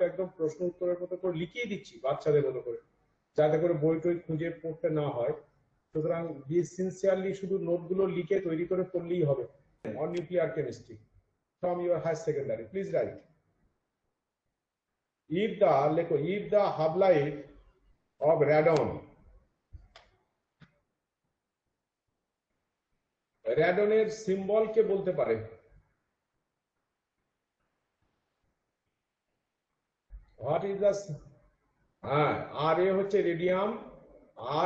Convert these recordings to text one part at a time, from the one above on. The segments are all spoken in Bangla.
একদম প্রশ্ন উত্তরের মতো করে লিখিয়ে দিচ্ছি বাচ্চাদের মতো করে, যাতে করে বই টই খুঁজে পড়তে না হয়। সুতরাং বি সিনসিয়ারলি শুধু নোটগুলো লিখে তৈরি করে পড়লেই হবে। On nuclear chemistry from your higher secondary, please write. If the half-life of radon symbol কে বলতে পারে? What is the RA হচ্ছে রেডিয়াম,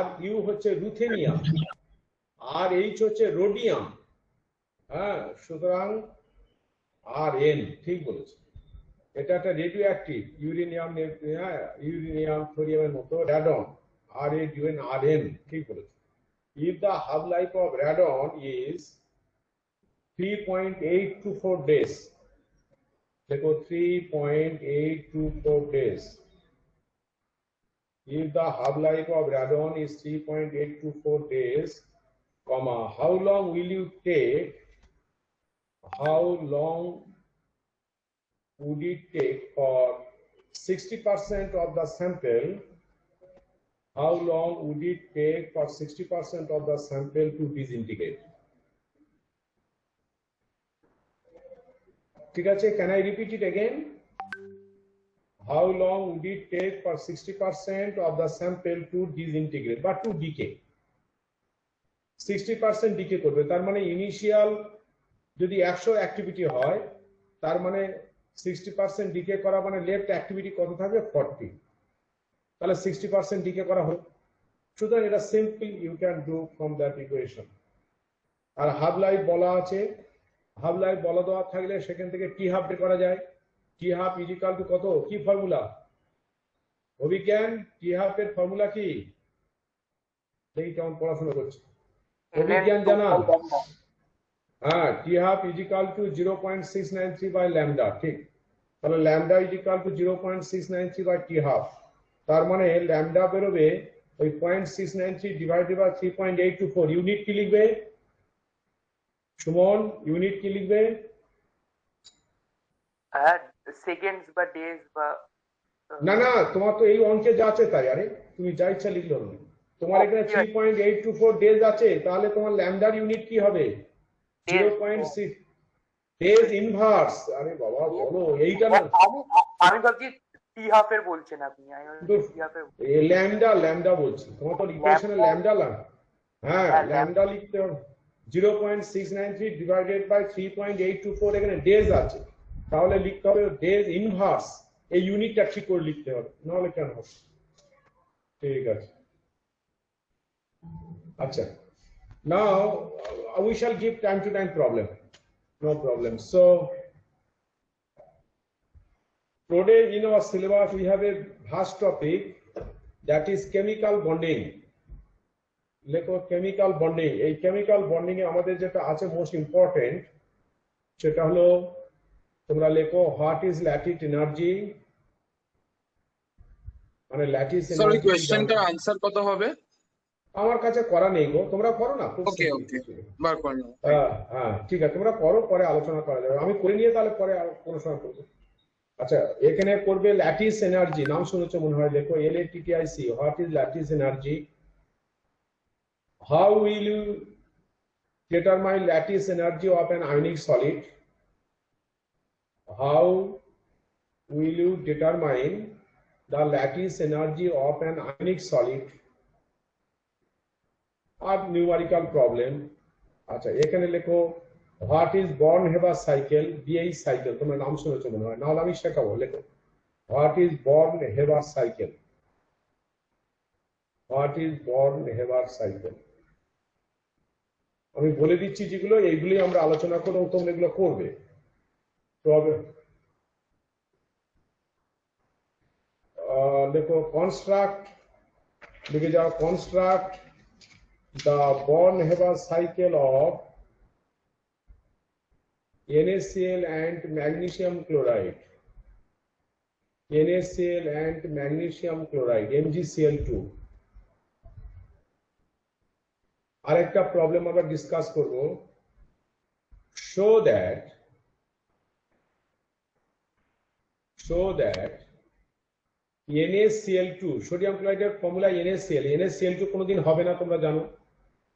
RU হচ্ছে রুথেনিয়াম, RH হচ্ছে রোডিয়াম। হ্যাঁ, সুতরাং RN ঠিক বলেছে। এটা একটা রেডিও অ্যাক্টিভ ইউরেনিয়াম থোরিয়ামের মতো radon, RADN ঠিক বলেছে। If the half-life of radon is 3.824 days, देखो 3.824 days. If the half-life of radon is 3.824 days, comma, how long would it take for 60% of the sample? How long would it take for 60% of the sample to disintegrate? ঠিক আছে, can I repeat it again? How long would it take for 60% of the sample to disintegrate বা to decay? 60% decay করবে, তার মানে ইনিশিয়াল যদি 100 অ্যাক্টিভিটি হয়, তার মানে 60% ডিকে করা মানে লেফট অ্যাক্টিভিটি কত থাকবে? 40। তাহলে 60% ডিকে করা হলো। সুতরাং এটা simple, you can do from that equation. আর হাফ লাইফ বলা আছে, হাফ লাইফ বলা দেওয়া থাকলে সেখান থেকে টি হাফ বের করা যায়। T half is equal to কত? কি ফর্মুলা অভিজ্ঞান? টি হাফ এর ফর্মুলা কি? দেখি কেমন পড়াশোনা করছে অভিজ্ঞান জানা? হ্যাঁ, T half is equal to 0.693 by lambda. ঠিক, তাহলে lambda is equal to 0.693 by T half. তার মানে ল্যামডা বেরোবে ওই 0.693 ডিভাইডেড বাই 3.824। ইউনিট কি লিখবে সুমন? ইউনিট কি লিখবে? সেকেন্ডস বা ডেজ বা না না, তোমার তো এই অঙ্কে যা আছে তাই। আরে তুমি যা ইচ্ছা লিখলে হবে। তোমার এখানে 3.824 ডেজ আছে, তাহলে তোমার ল্যামডার ইউনিট কি হবে? 0.6 ডেজ ইনভার্স। আরে বাবা বলো এইটা না, আমি ভাবছি টি হাফ এর বলছেন আপনি। ল্যামডা বলছি, তোমার তো ইকুয়েশনে ল্যামডা লাগে। হ্যাঁ, ল্যামডা লিখতে হবে 0.693 ডিভাইডেড বাই 3.824। এখানে ডেজ আছে, তাহলে লিখতে হবে ডেজ ইনভার্স। এই ইউনিটটা ঠিক করে লিখতে হবে, নাহলে কেন হবে? ঠিক আছে, আচ্ছা। Now we shall give time to time problem, no problem. So today in our syllabus we have a vast topic, that is chemical bonding. লেখো কেমিক্যাল বন্ডিং। এই কেমিক্যাল বন্ডিং এ আমাদের যেটা আছে মোস্ট ইম্পর্টেন্ট, সেটা হলো তোমরা লেখো হোয়াট ইজ ল্যাটিস এনার্জি। মানে ল্যাটিস এনার্জি। সরি, কোশ্চেনটার आंसर কত হবে? আমার কাছে করা নেই গো, তোমরা করো না। ওকে ওকে, বার করে নাও। হ্যাঁ ঠিক আছে, তোমরা করো, পরে আলোচনা করা যাবে। আমি করে নিয়ে তাহলে পরে আর কোনো সময় করবো। আচ্ছা, এখানে করবে ল্যাটিস এনার্জি, নাম শুনেছো মনে হয়। লেখো LATTIC, what is lattice energy. How will you determine lattice energy of an ionic solid? How will you determine the lattice energy of an ionic solid? আর নিউমেরিক্যাল প্রবলেম। আচ্ছা, এখানে লেখো what is Born Haber cycle, BH cycle. তোমরা নাম শুনেছো মনে হয়, নাহলে আমি শেখাবো। লেখো what is Born Haber cycle. What is Born Haber cycle. আমি বলে দিচ্ছি যেগুলো, এইগুলোই আমরা আলোচনা করবো, তোমরা এগুলো করবে। তবে দেখো কনস্ট্রাক্ট, লিখে যাও construct the Born-Haber cycle of NaCl and magnesium chloride, NaCl and magnesium chloride, MgCl2। আরেকটা প্রবলেম আমরা ডিসকাস করব। show that NaCl2 সোডিয়াম ক্লোরাইডের ফর্মুলা NaCl, NaCl2 কোনোদিন হবে না তোমরা জানো।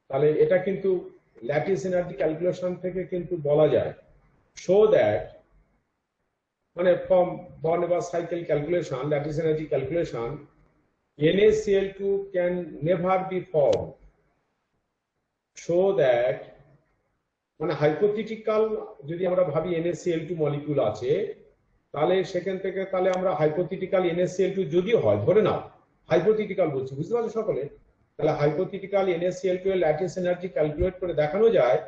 তাহলে এটা কিন্তু ল্যাটিস এনার্জি ক্যালকুলেশন থেকে কিন্তু বলা যায়, শো দ্যাট মানে from born cycle calculation, lattice energy calculation, NaCl2 can never be formed, so that মানে হাইপোথেটিক্যাল যদি আমরা ভাবি NaCl2 মলিকিউল আছে, তাহলে সেখান থেকে তাহলে আমরা হাইপোথেটিক্যাল NaCl2 যদি হয়, ধরে নাও হাইপোথেটিক্যাল বলছি, বুঝতে পারছো সকলে, তাহলে হাইপোথেটিক্যাল NaCl2 এর ল্যাটিস এনার্জি ক্যালকুলেট করে দেখানো যায়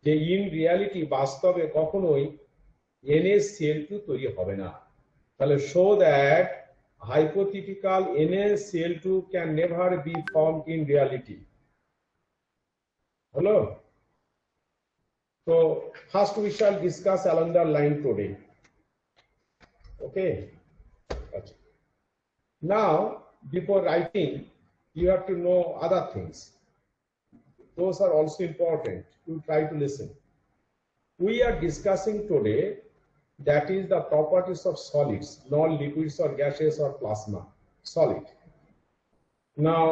যে ইন রিয়ালিটি বাস্তবে কখনোই NaCl2 তৈরি হবে না। তাহলে show that hypothetical NaCl2 can never be formed in reality. Hello? So first we shall discuss along the line today. Okay. Now, before writing, you have to know other things. Those are also important. You try to listen. We are discussing today, that is the properties of solids, non-liquids or gaseous or plasma, solid. Now,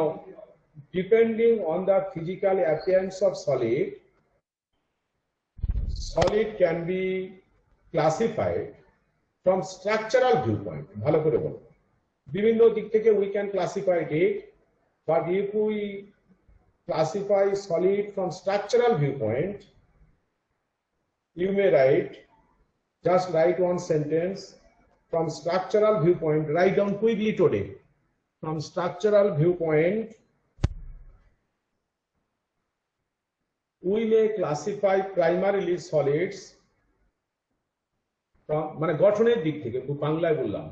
depending on the physical appearance of solid, solid can be classified from structural viewpoint. ভালো করে বলো, বিভিন্ন দিক থেকে we can classify it, but if we classify solid from structural viewpoint, you may write, just write one sentence, from structural viewpoint, write down quickly today. From structural viewpoint, we may classify primarily solids from মানে গঠনের দিক থেকে, বাংলায় বললাম,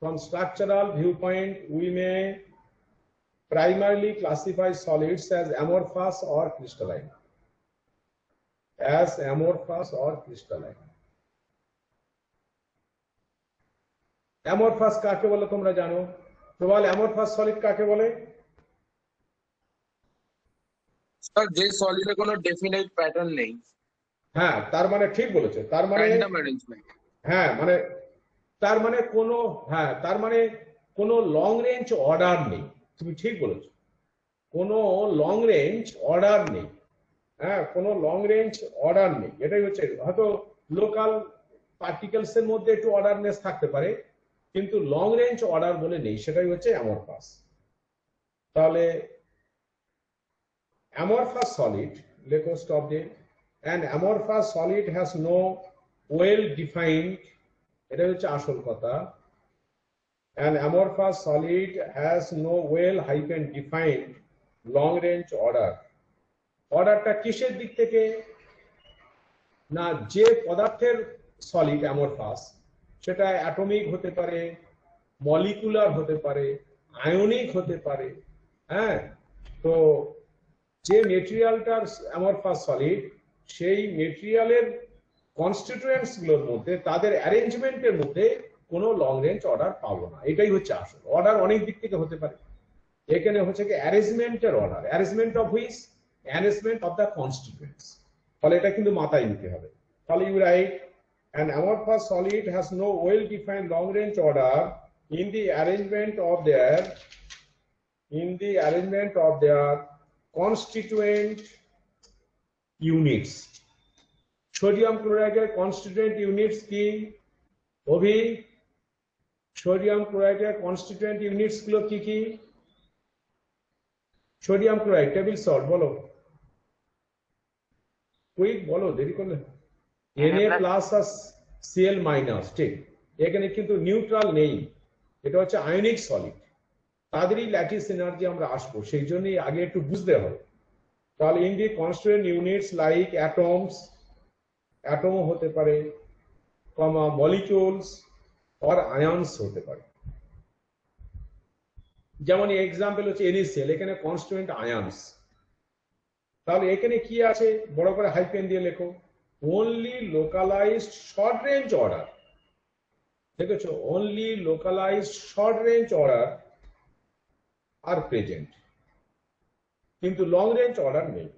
from structural viewpoint we may primarily classify solids as amorphous or crystalline. As amorphous or crystalline. Amorphous কাকে বলে তোমরা জানো? প্রবাল, অ্যামরফাস সলিড কাকে বলে? স্যার যে সলিডে কোনো ডেফিনাইট প্যাটার্ন নেই। হ্যাঁ, তার মানে ঠিক বলেছে, তার মানে র্যান্ডম অ্যারেঞ্জমেন্ট। হ্যাঁ মানে তার মানে কোনো, হ্যাঁ তার মানে কোনো লং রেঞ্জ অর্ডার নেই, তুমি ঠিক বলেছো, কোনো লং রেঞ্জ অর্ডার নেই। হ্যাঁ, কোনো লং রেঞ্জ অর্ডার নেই, এটাই হচ্ছে। হয়তো লোকাল পার্টিকেলস এর মধ্যে একটু অর্ডারনেস থাকতে পারে, কিন্তু লং রেঞ্জ অর্ডার বলে নেই, সেটাই হচ্ছে অ্যামরফাস। তাহলে amorphous solid, লেখো স্টপ দিয়ে, and amorphous solid has no well defined, এটা হচ্ছে আসল কথা, and amorphous solid has no well hyphen defined long range order. অর্ডারটা কিসের দিক থেকে? না, যে পদার্থের সলিড অ্যামরফাস, সেটা অ্যাটমিক হতে পারে, মলিকুলার হতে পারে, আয়নিক হতে পারে। হ্যাঁ, তো যে মেটেরিয়ালটার অ্যামরফাস সলিড, সেই মেটেরিয়ালের কনস্টিটিউয়েন্টস গুলোর মধ্যে, তাদের অ্যারেঞ্জমেন্টের মধ্যে কোনো লং রেঞ্জ অর্ডার পাবো না, এটাই হচ্ছে আসল। অর্ডার অনেক দিক থেকে হতে পারে, এখানে হচ্ছে কি অ্যারেঞ্জমেন্টের order, arrangement of which, arrangement of the constituents. তাহলে এটা কিন্তু মাথায় নিতে হবে। তাহলে you write, an amorphous solid has no well defined long range order in the arrangement of their constituent units. Sodium ক্লোরাইডের কনস্টিটিউয়েন্ট ইউনিটস কি অভি? সোডিয়াম ক্লোরাইডের কনস্টিটিউয়েন্ট ইউনিটস গুলো কি কি? সোডিয়াম ক্লোরাইড টেবিল সল্ট বলো, কুইক বলো, দেরি করলে। Na+ আর Cl-, ঠিক। এখানে কিন্তু নিউট্রাল নেই, এটা হচ্ছে আয়নিক সলিড, তাদেরই ল্যাটিস এনার্জি আমরা আসবো, সেই জন্যই আগে একটু বুঝতে হবে। তাহলে in the constituent units like atoms, atom হতে পারে, কমা মলিকিউলস আর আয়নস হতে পারে। যেমন এক্সাম্পল হচ্ছে NaCl, এখানে কনস্টিটিউয়েন্ট আয়নস। তাহলে এখানে কি আছে, বড় করে হাইপেন দিয়ে লেখো, only localized short range order, দেখেছো, only localized short range order are present, কিন্তু লং রেঞ্জ অর্ডার নেই।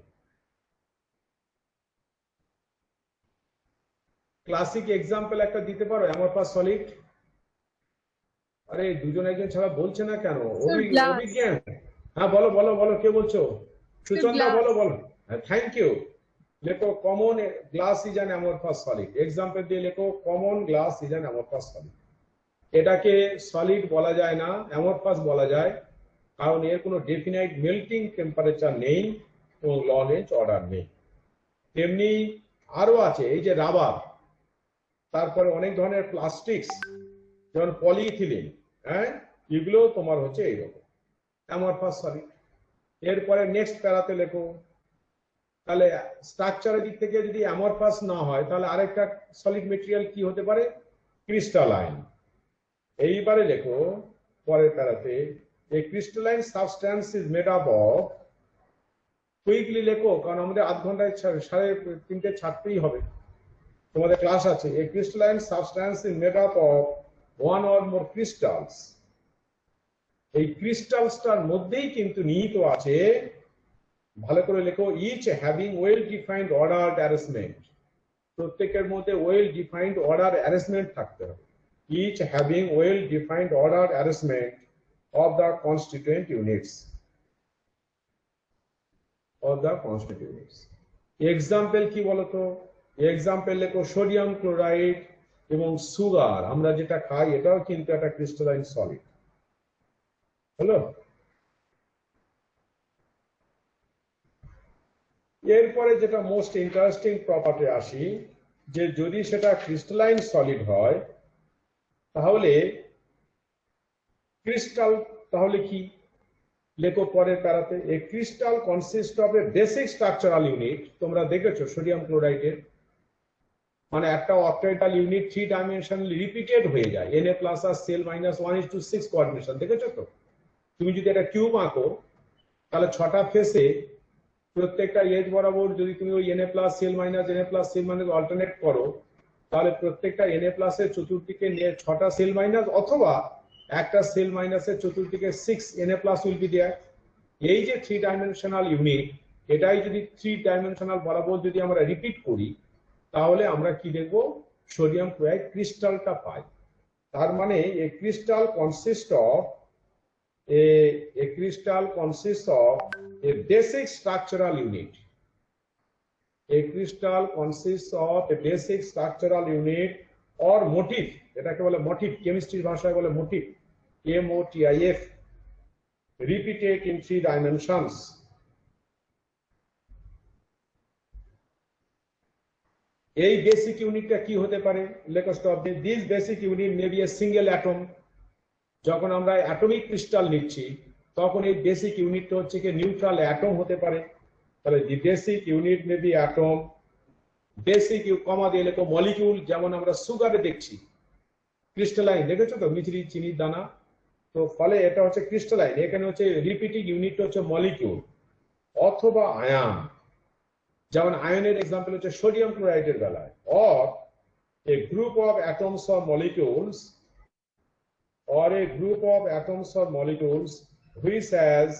ক্লাসিক এক্সাম্পল একটা দিতে পারো অ্যামরফাস সলিড? আরে দুজন একজন ছাড়া বলছে না কেন? Sir, glass. অভিজ্ঞান, হ্যাঁ বলো বলো বলো, কে বলছো? সুচন্দা, glass. বলো বলো। Thank you. লেখো common glass is an amorphous solid. Example দিয়ে লেখো common glass is an amorphous solid. এটাকে সলিড বলা যায় না, অ্যামরফাস বলা যায়, কারণ এর কোনো ডেফিনাইট মেল্টিং টেম্পারেচার নেই এবং লরেঞ্জ অর্ডার নেই। তেমনি আরো আছে এই যে রাবার, তারপরে অনেক ধরনের প্লাস্টিক্স যেমন পলিইথিলিন, হ্যাঁ, এগুলো তোমার হচ্ছে এইরকম অ্যামরফাস সলিড। এরপরে নেক্সট প্যারাতে লেখো, তাহলে স্ট্রাকচারের দিক থেকে যদি অ্যামরফাস না হয় তাহলে আরেকটা সলিড মেটেরিয়াল কি হতে পারে? ক্রিস্টালাইন। এইবারে লেখো পরের প্যারাতে, a crystalline substance is made up of, quickly লেখো কারণ আমাদের আধ ঘন্টায় 3:30 ছাড়তেই হবে, তোমাদের ক্লাস আছে। a crystalline substance is made up of one or more crystals। এই ক্রিস্টালসটার মধ্যেই কিন্তু নিহিত আছে, ভালো করে লেখো, each having well defined order arrangement. প্রত্যেকের মধ্যে ওয়েল ডিফাইন্ড অর্ডার অ্যারেঞ্জমেন্ট থাকতে হবে। Each having well defined order arrangement of the constituent units of the constituent units। Example কি বলতো? এক্সাম্পল লেখো সোডিয়াম ক্লোরাইড এবং সুগার, আমরা যেটা খাই এটাও কিন্তু একটা ক্রিস্টালাইন সলিড। হলো? এরপরে যেটা মোস্ট ইন্টারেস্টিং প্রপার্টি আসি, যে যদি সেটা ক্রিস্টালাইন সলিড হয় তাহলে ক্রিস্টাল তাহলে কি? লেখো পরের প্যারাতে, a crystal consist of a basic structural unit. তোমরা দেখেছো সোডিয়াম ক্লোরাইডের মানে একটা অক্টাইটাল ইউনিট 3 ডাইমেনশনালি রিপিটেড হয়ে যায়, Na প্লাস আর সেল মাইনাস 1:6 কোঅর্ডিনেশন, দেখেছো তো? তুমি যদি একটা কিউব আঁকো তাহলে 6টা ফেসে প্রত্যেকটা এজ বরাবর যদি তুমি ওই Na plus Cl minus Na plus Cl minus alternate করো তাহলে প্রত্যেকটা Na প্লাস এর চতুর্দিকে 6টা সেল মাইনাস অথবা একটা সেল মাইনাসের চতুর্দিকে 6 Na plus will be there. এই যে 3 ডাইমেনশনাল ইউনিট, এটাই যদি 3 ডাইমেনশনাল বরাবর যদি আমরা রিপিট করি তাহলে আমরা কি দেখবো? সোডিয়াম ক্লোরাইড ক্রিস্টালটা পাই। তার মানে a crystal consist of a basic structural unit। A crystal consists of a basic structural unit or motif, এটাকে বলে মোটিভ, কেমিস্ট্রির ভাষায় বলে motive, MOTIF, repeated in 3 dimensions। এই বেসিক ইউনিটটা কি হতে পারে? লেখো stop. This basic unit may B a single atom. যখন আমরা অ্যাটমিক ক্রিস্টাল নিচ্ছি তখন এই বেসিক ইউনিটটা হচ্ছে কি নিউট্রাল অ্যাটম হতে পারে। তাহলে the basic unit may be atom. Basic comma দিয়ে লেখো মলিকিউল, যেমন আমরা সুগারে দেখছি ক্রিস্টালাইন, দেখেছো তো মিছরি চিনির দানা, তো ফলে এটা হচ্ছে ক্রিস্টালাইন। এখানে হচ্ছে রিপিটিং ইউনিট হচ্ছে মলিকিউল অথবা আয়ন, যেমন আয়নের এক্সাম্পল হচ্ছে সোডিয়াম ক্লোরাইডের বেলায়, or a group of atoms or molecules which has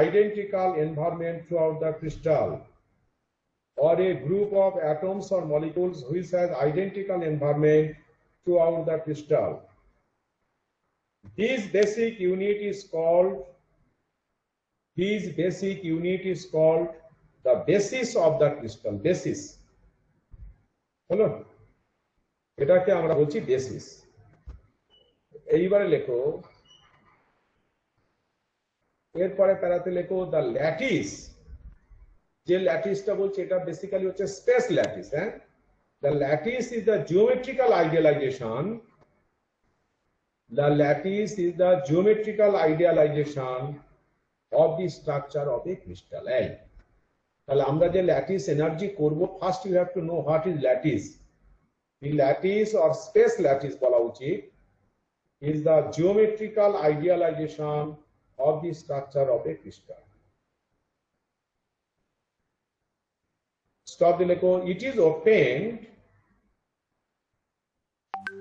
identical environment throughout the crystal, or a group of atoms or molecules which has identical environment throughout the crystal. This basic unit is called the basis of the crystal। basis হলো, এটাকে আমরা বলছি বেসিস। এইবারে লেখো এরপরে প্যারাতে লেখো দ্য ল্যাটিস। যে ল্যাটিসটা বলছে এটা বেসিক্যালি হচ্ছে স্পেস ল্যাটিস। হ্যাঁ, the lattice is the geometrical idealization. The lattice is the geometrical idealization of the structure of a crystal। তাহলে আমরা যে ল্যাটিস এনার্জি করব, first you have to know what is lattice. The lattice or space lattice বলা উচিত is the geometrical idealization of the structure of a crystal। Stop the লেখো, it is obtained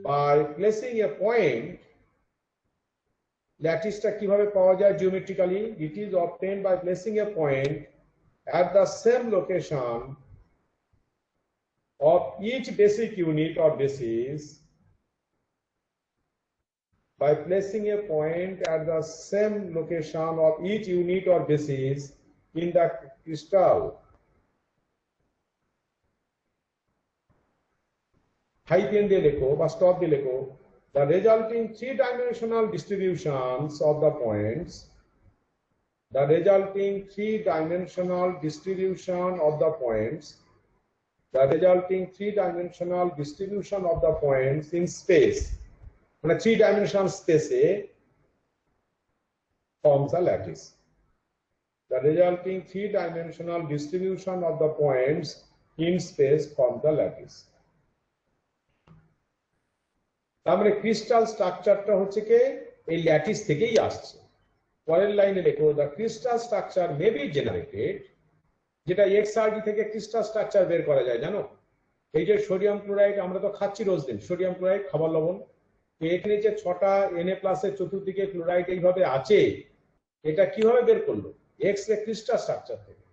by placing a point। ল্যাটিসটা কিভাবে পাওয়া যায় geometrically? It is obtained by placing a point at the same location of each basic unit or basis by placing a point at the same location of each unit or basis in the crystal. Hyphen দিয়ে লেখো বা stop দিয়ে লেখো, the resulting three-dimensional distributions of the points, the resulting three-dimensional distribution of the points, the resulting three-dimensional distribution of the points in space, মানে three-dimensional space forms a lattice. The resulting three-dimensional distribution of the points in space forms the lattice. তার মানে ক্রিস্টাল স্ট্রাকচারটা হচ্ছে কি এই ল্যাটিস থেকেই আসছে। পরের লাইনে লেখো, the crystal structure may be generated, যেটা XRD থেকে ক্রিস্টাল স্ট্রাকচার বের করা যায় জানো। এই যে সোডিয়াম ক্লোরাইড আমরা তো খাচ্ছি রোজ দিন, সোডিয়াম ক্লোরাইড খাবার লবণ, এখানে যে 6টা Na+ এর চতুর্দিকে ক্লোরাইড এইভাবে আছে, এটা কিভাবে বের করলো? এক্স-রে ক্রিস্টাল স্ট্রাকচার থেকে।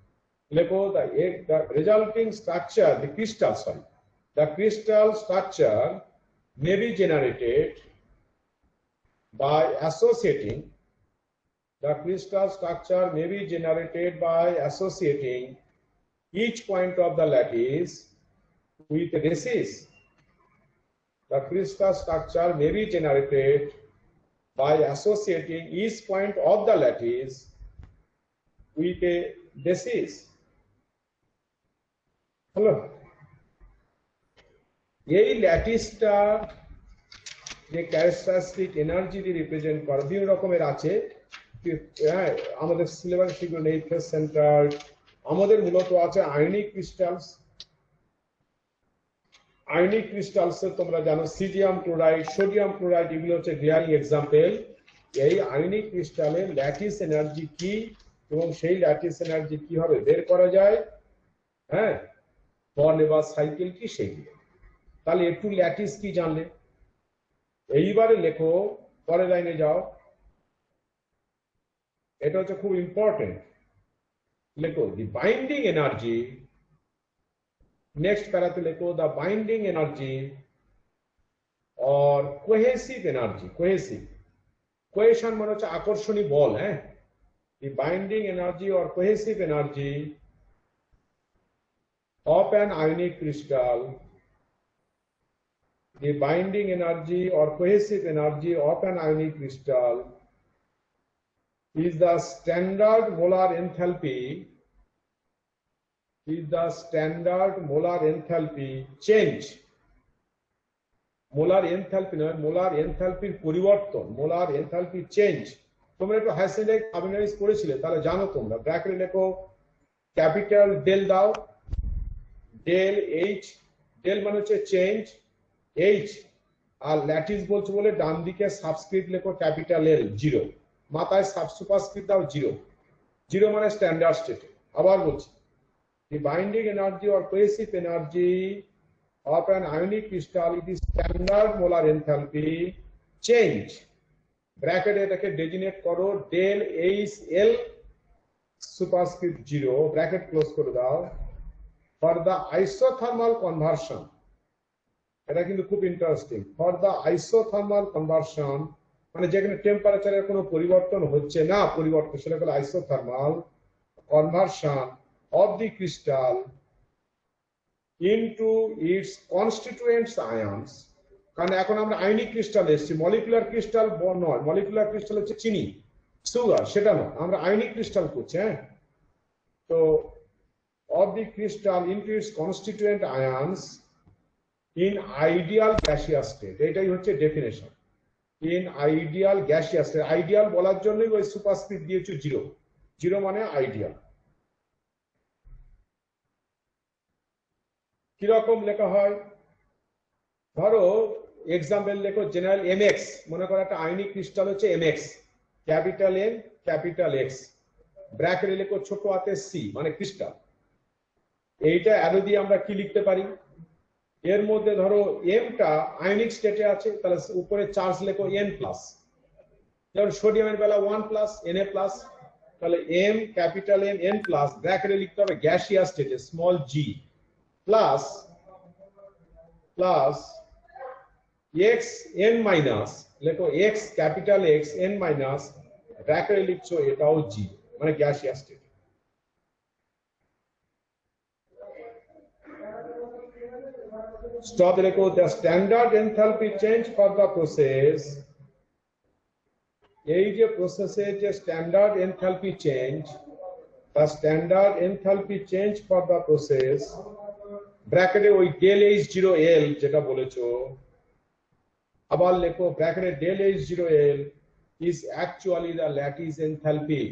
লেখো, the resulting structure, the crystal structure may be generated by associating, the crystal structure may be generated by associating each point of the lattice with a basis. The crystal structure may be generated by associating each point of the lattice with a basis. Hello. এই ল্যাটিসটা যে ক্যারেক্টারিস্টিক এনার্জি দিয়ে রিপ্রেজেন্ট করে বিভিন্ন রকমের আছে, হ্যাঁ আমাদের সিলেবাস সেগুলো নেই। ফেস সেন্টার আমাদের মূলত আছে আয়নিক ক্রিস্টালস। আয়নিক ক্রিস্টালস তোমরা জানো সিজিয়াম ক্লোরাইড, সোডিয়াম ক্লোরাইড, এগুলো হচ্ছে গ্লেয়ারিং এক্সাম্পল। এই আয়নিক ক্রিস্টালের ল্যাটিস এনার্জি কি এবং সেই ল্যাটিস এনার্জি কিভাবে বের করা যায়, হ্যাঁ বর্ন বা সাইকেল কি সেইগুলো। তাহলে একটু ল্যাটিস কি জানলে, এইবারে লেখো, পরের লাইনে যাও, এটা হচ্ছে খুব ইম্পর্টেন্ট। লেখো দি বাইন্ডিং এনার্জি, নেক্সট প্যারাতে লেখো the binding energy or cohesive energy. Cohesion মানে হচ্ছে আকর্ষণী বল, হ্যাঁ। The binding energy or cohesive energy of an ionic crystal, the binding energy or cohesive energy of an ionic crystal is the standard molar enthalpy change. Molar enthalpy নয়, মোলার এনথালপির পরিবর্তন, মোলার এনথালপি চেঞ্জ। তোমরা একটু হাইসেন্ডাইক কার্বনাইজ পড়েছিলে, তাহলে জানো তোমরা। ব্র্যাকেটে লেখো ক্যাপিটাল ডেল দাও, ডেল এইচ, ডেল মানে হচ্ছে চেঞ্জ, এইচ আর ল্যাটিস বলছো বলে ডান দিকে সাবস্ক্রিপ্ট লেখো ক্যাপিটাল এল, জিরো, মাথায় সুপারস্ক্রিপ্ট দাও জিরো, জিরো মানে স্ট্যান্ডার্ড স্টেটে। আবার বলছি, the binding energy or cohesive energy of an ionic crystal is the standard molar enthalpy change. ব্র্যাকেটে এটাকে ডেজিনেট করো del H L superscript zero, bracket close করে দাও, ফর দ্য আইসোথার্মাল কনভার্সন। এটা কিন্তু খুব interesting. For the isothermal conversion মানে যেখানে টেম্পারেচারের কোনো পরিবর্তন হচ্ছে না, পরিবর্তন সেটা হলো isothermal conversion of the crystal into its constituents ions। কারণ এখন আমরা আয়নিক ক্রিস্টাল এসেছি, মলিকুলার ক্রিস্টাল নয়, মলিকুলার ক্রিস্টাল হচ্ছে চিনি সুগার, সেটা নয়, আমরা আয়নিক ক্রিস্টাল করছি, হ্যাঁ। তো of the crystal into its constituent ions in ideal gaseous state, এটাই হচ্ছে definition. in ideal gaseous state, ideal বলার জন্যই ওই সুপারস্ক্রিপ্ট দিয়েছো জিরো, জিরো মানে আইডিয়াল। কিরকম লেখা হয়, ধরো এক্সাম্পল লেখো জেনারেল এমএক্স, মনে করো একটা আয়নিক ক্রিস্টাল হচ্ছে MX, capital M capital X, ব্র্যাকেটে লেখো ছোট হাতে সি মানে ক্রিস্টাল। এইটা অ্যারো দিয়ে আমরা কি লিখতে পারি, এর মধ্যে ধরো এমটা আয়নিক স্টেটে আছে, তাহলে উপরে চার্জ লেখো এন প্লাস, যেমন সোডিয়ামের বেলা 1+, Na+, তাহলে M capital M n plus, ব্র্যাকেটে লিখতে হবে গ্যাসিয়াস স্টেটে small g plus x n minus লেখো x capital x n minus ব্র্যাকেটে লিখছো এটাও g মানে গ্যাসিয়াস স্টেট। স্টপ লেখো the standard enthalpy change for the process, এই যে প্রসেসের যে standard enthalpy change, the standard enthalpy change for the process ব্র্যাকেটে ওই ডেল H0L যেটা বলেছো, আবার লেখো ব্র্যাকেটে del H0L is actually the lattice enthalpy,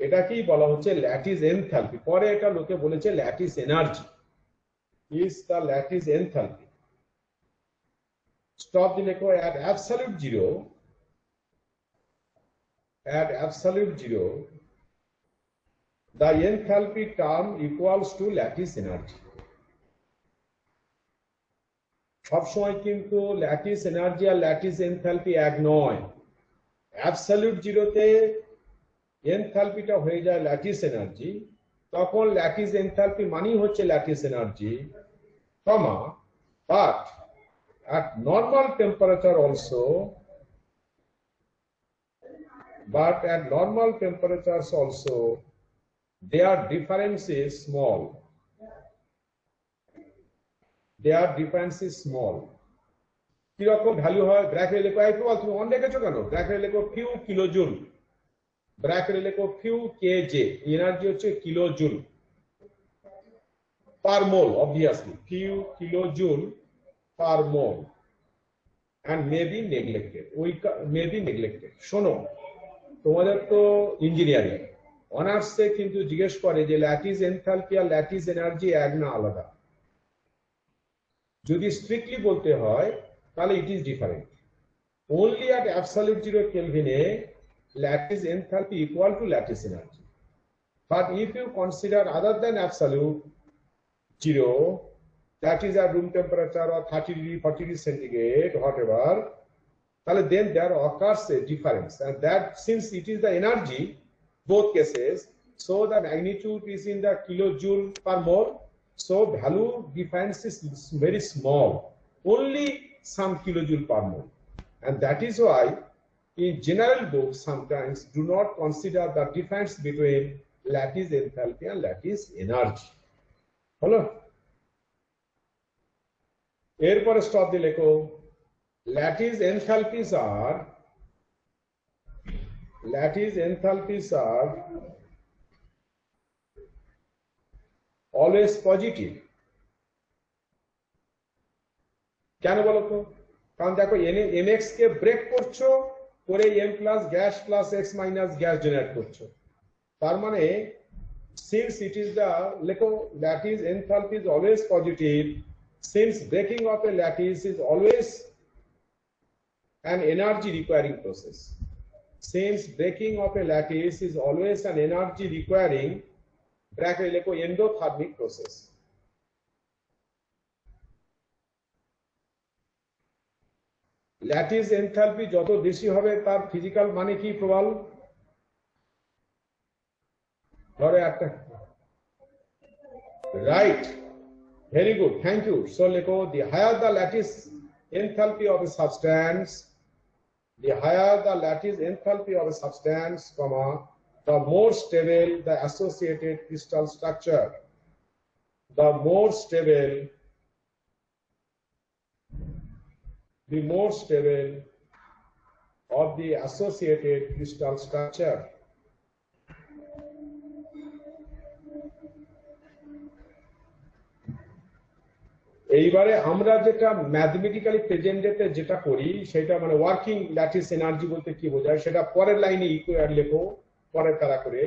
এটাকেই বলা হচ্ছে ল্যাটিস এনথালপি। পরে এটা লোকে বলেছে lattice energy is the lattice enthalpy. Stop the লেখো at absolute zero, at absolute zero the enthalpy term equals to lattice energy. সব সময় কিন্তু ল্যাটিস এনার্জি আর ল্যাটিস এনথালপি এক নয়। অ্যাবসলিউট জিরোতে এনথালপিটা হয়ে যায় ল্যাটিস এনার্জি, তখন ল্যাটিস এনথালপি মানেই হচ্ছে lattice energy, comma but at normal temperature also, but at normal temperatures also their difference is small, their difference is small. কিরকম ভ্যালু হয় ব্র্যাকেটে লেখো, এই প্রবল তুমি অন রেখেছো কেন, ব্র্যাকেটে লেখো ফিউ কিলোজুল, ব্র্যাকেটে লেখো ফিউ কেজে, এনার্জি হচ্ছে kilojoule per mole, obviously few kilojoule per mole, and may be neglected, ওই may be neglected। শোনো তোমাদের তো ইঞ্জিনিয়ারিং অনার্সে কিন্তু জিজ্ঞেস করে যে ল্যাটিস এনথালপি আর ল্যাটিস এনার্জি এক না আলাদা। যদি স্ট্রিক্টলি বলতে হয় তাহলে it is different. only at absolute zero Kelvin lattice enthalpy equal to lattice energy, but if you consider other than absolute zero, that is at room temperature or 30 degree 40 degree centigrade whatever, then there occurs a difference, and that since it is the energy both cases, so the magnitude is in the kilojoule per mole, so value difference is very small, only some kilojoule per mole, and that is why in general books sometimes do not consider the difference between lattice enthalpy and lattice energy. Hello, এরপরে স্টপ দিয়ে লেখো lattice enthalpies are always positive। কেন বলো তো, কারণ দেখো mx কে ব্রেক করছো করে m plus gas plus x minus gas generate করছো, তার মানে since it is the লেখো lattice enthalpy is always positive, since breaking of a lattice is always an energy requiring process, since breaking of a lattice is always an energy requiring bracket লেখো endothermic process। ল্যাটিস এনথালপি যত বেশি হবে তার ফিজিক্যাল মানে কি প্রবাল, ধরো একটা right, very good, thank you। So লেখো the higher the lattice enthalpy of a substance, the higher the lattice enthalpy of a substance, comma, the more stable the associated crystal structure, the more stable of the associated crystal structure। এইবারে আমরা যেটা ম্যাথমেটিক্যালি প্রেজেন্টেতে যেটা করি সেটা মানে ওয়ার্কিং ল্যাটিস এনার্জি বলতে কি বোঝায় সেটা পরের লাইনে ইকুয়ার লেখো, পরের তারা করে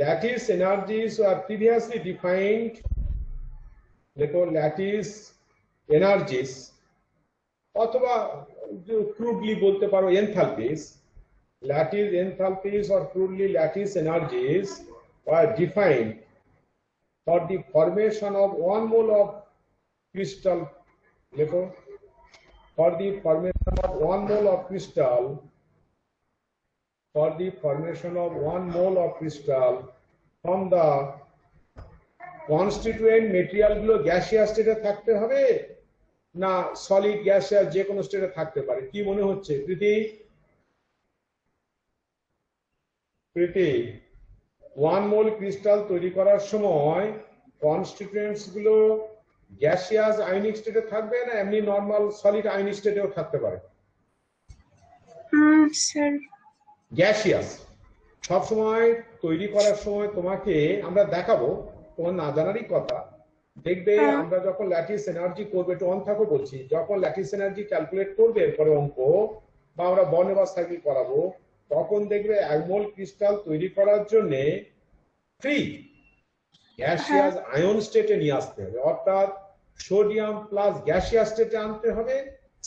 ল্যাটিস এনার্জিস আর প্রিভিয়াসলি ডিফাইন্ড, লেখো ল্যাটিস এনার্জিস অথবা ক্রুডলি বলতে পারো এনথালপিস, lattice এনথালপিস or crudely lattice energies were defined for the formation of 1 mole of crystal, for the formation of 1 mole of crystal, from the constituent material গুলো গ্যাসিয়াস স্টেটে থাকতে হবে না সলিড গ্যাসিয়াস যে কোনো স্টেটে থাকতে পারে? কি মনে হচ্ছে প্রীতি? প্রীতি, 1 মোল ক্রিস্টাল তৈরি করার সময় কনস্টিটিউয়েন্টস গুলো গ্যাসিয়াস আয়নিক স্টেটে থাকবে না এমনি নরমাল সলিড আয়নিক স্টেটেও থাকতে পারে? স্যার গ্যাসিয়াস সবসময় তৈরি করার সময় তোমাকে আমরা দেখাবো, তোমার না জানারই কথা। দেখবে আমরা যখন ল্যাটিস এনার্জি করবে, একটু অন থাকো বলছি, যখন ল্যাটিস এনার্জি ক্যালকুলেট করবে এরপরে অঙ্ক বা আমরা বর্ণবাস সাইকেল করাবো, তখন দেখবে 1 মোল ক্রিস্টাল তৈরি করার জন্য 3 গ্যাসিয়াস আয়ন স্টেটে নিয়ে আসতে হবে, অর্থাৎ সোডিয়াম প্লাস গ্যাসিয়াস স্টেটে আনতে হবে।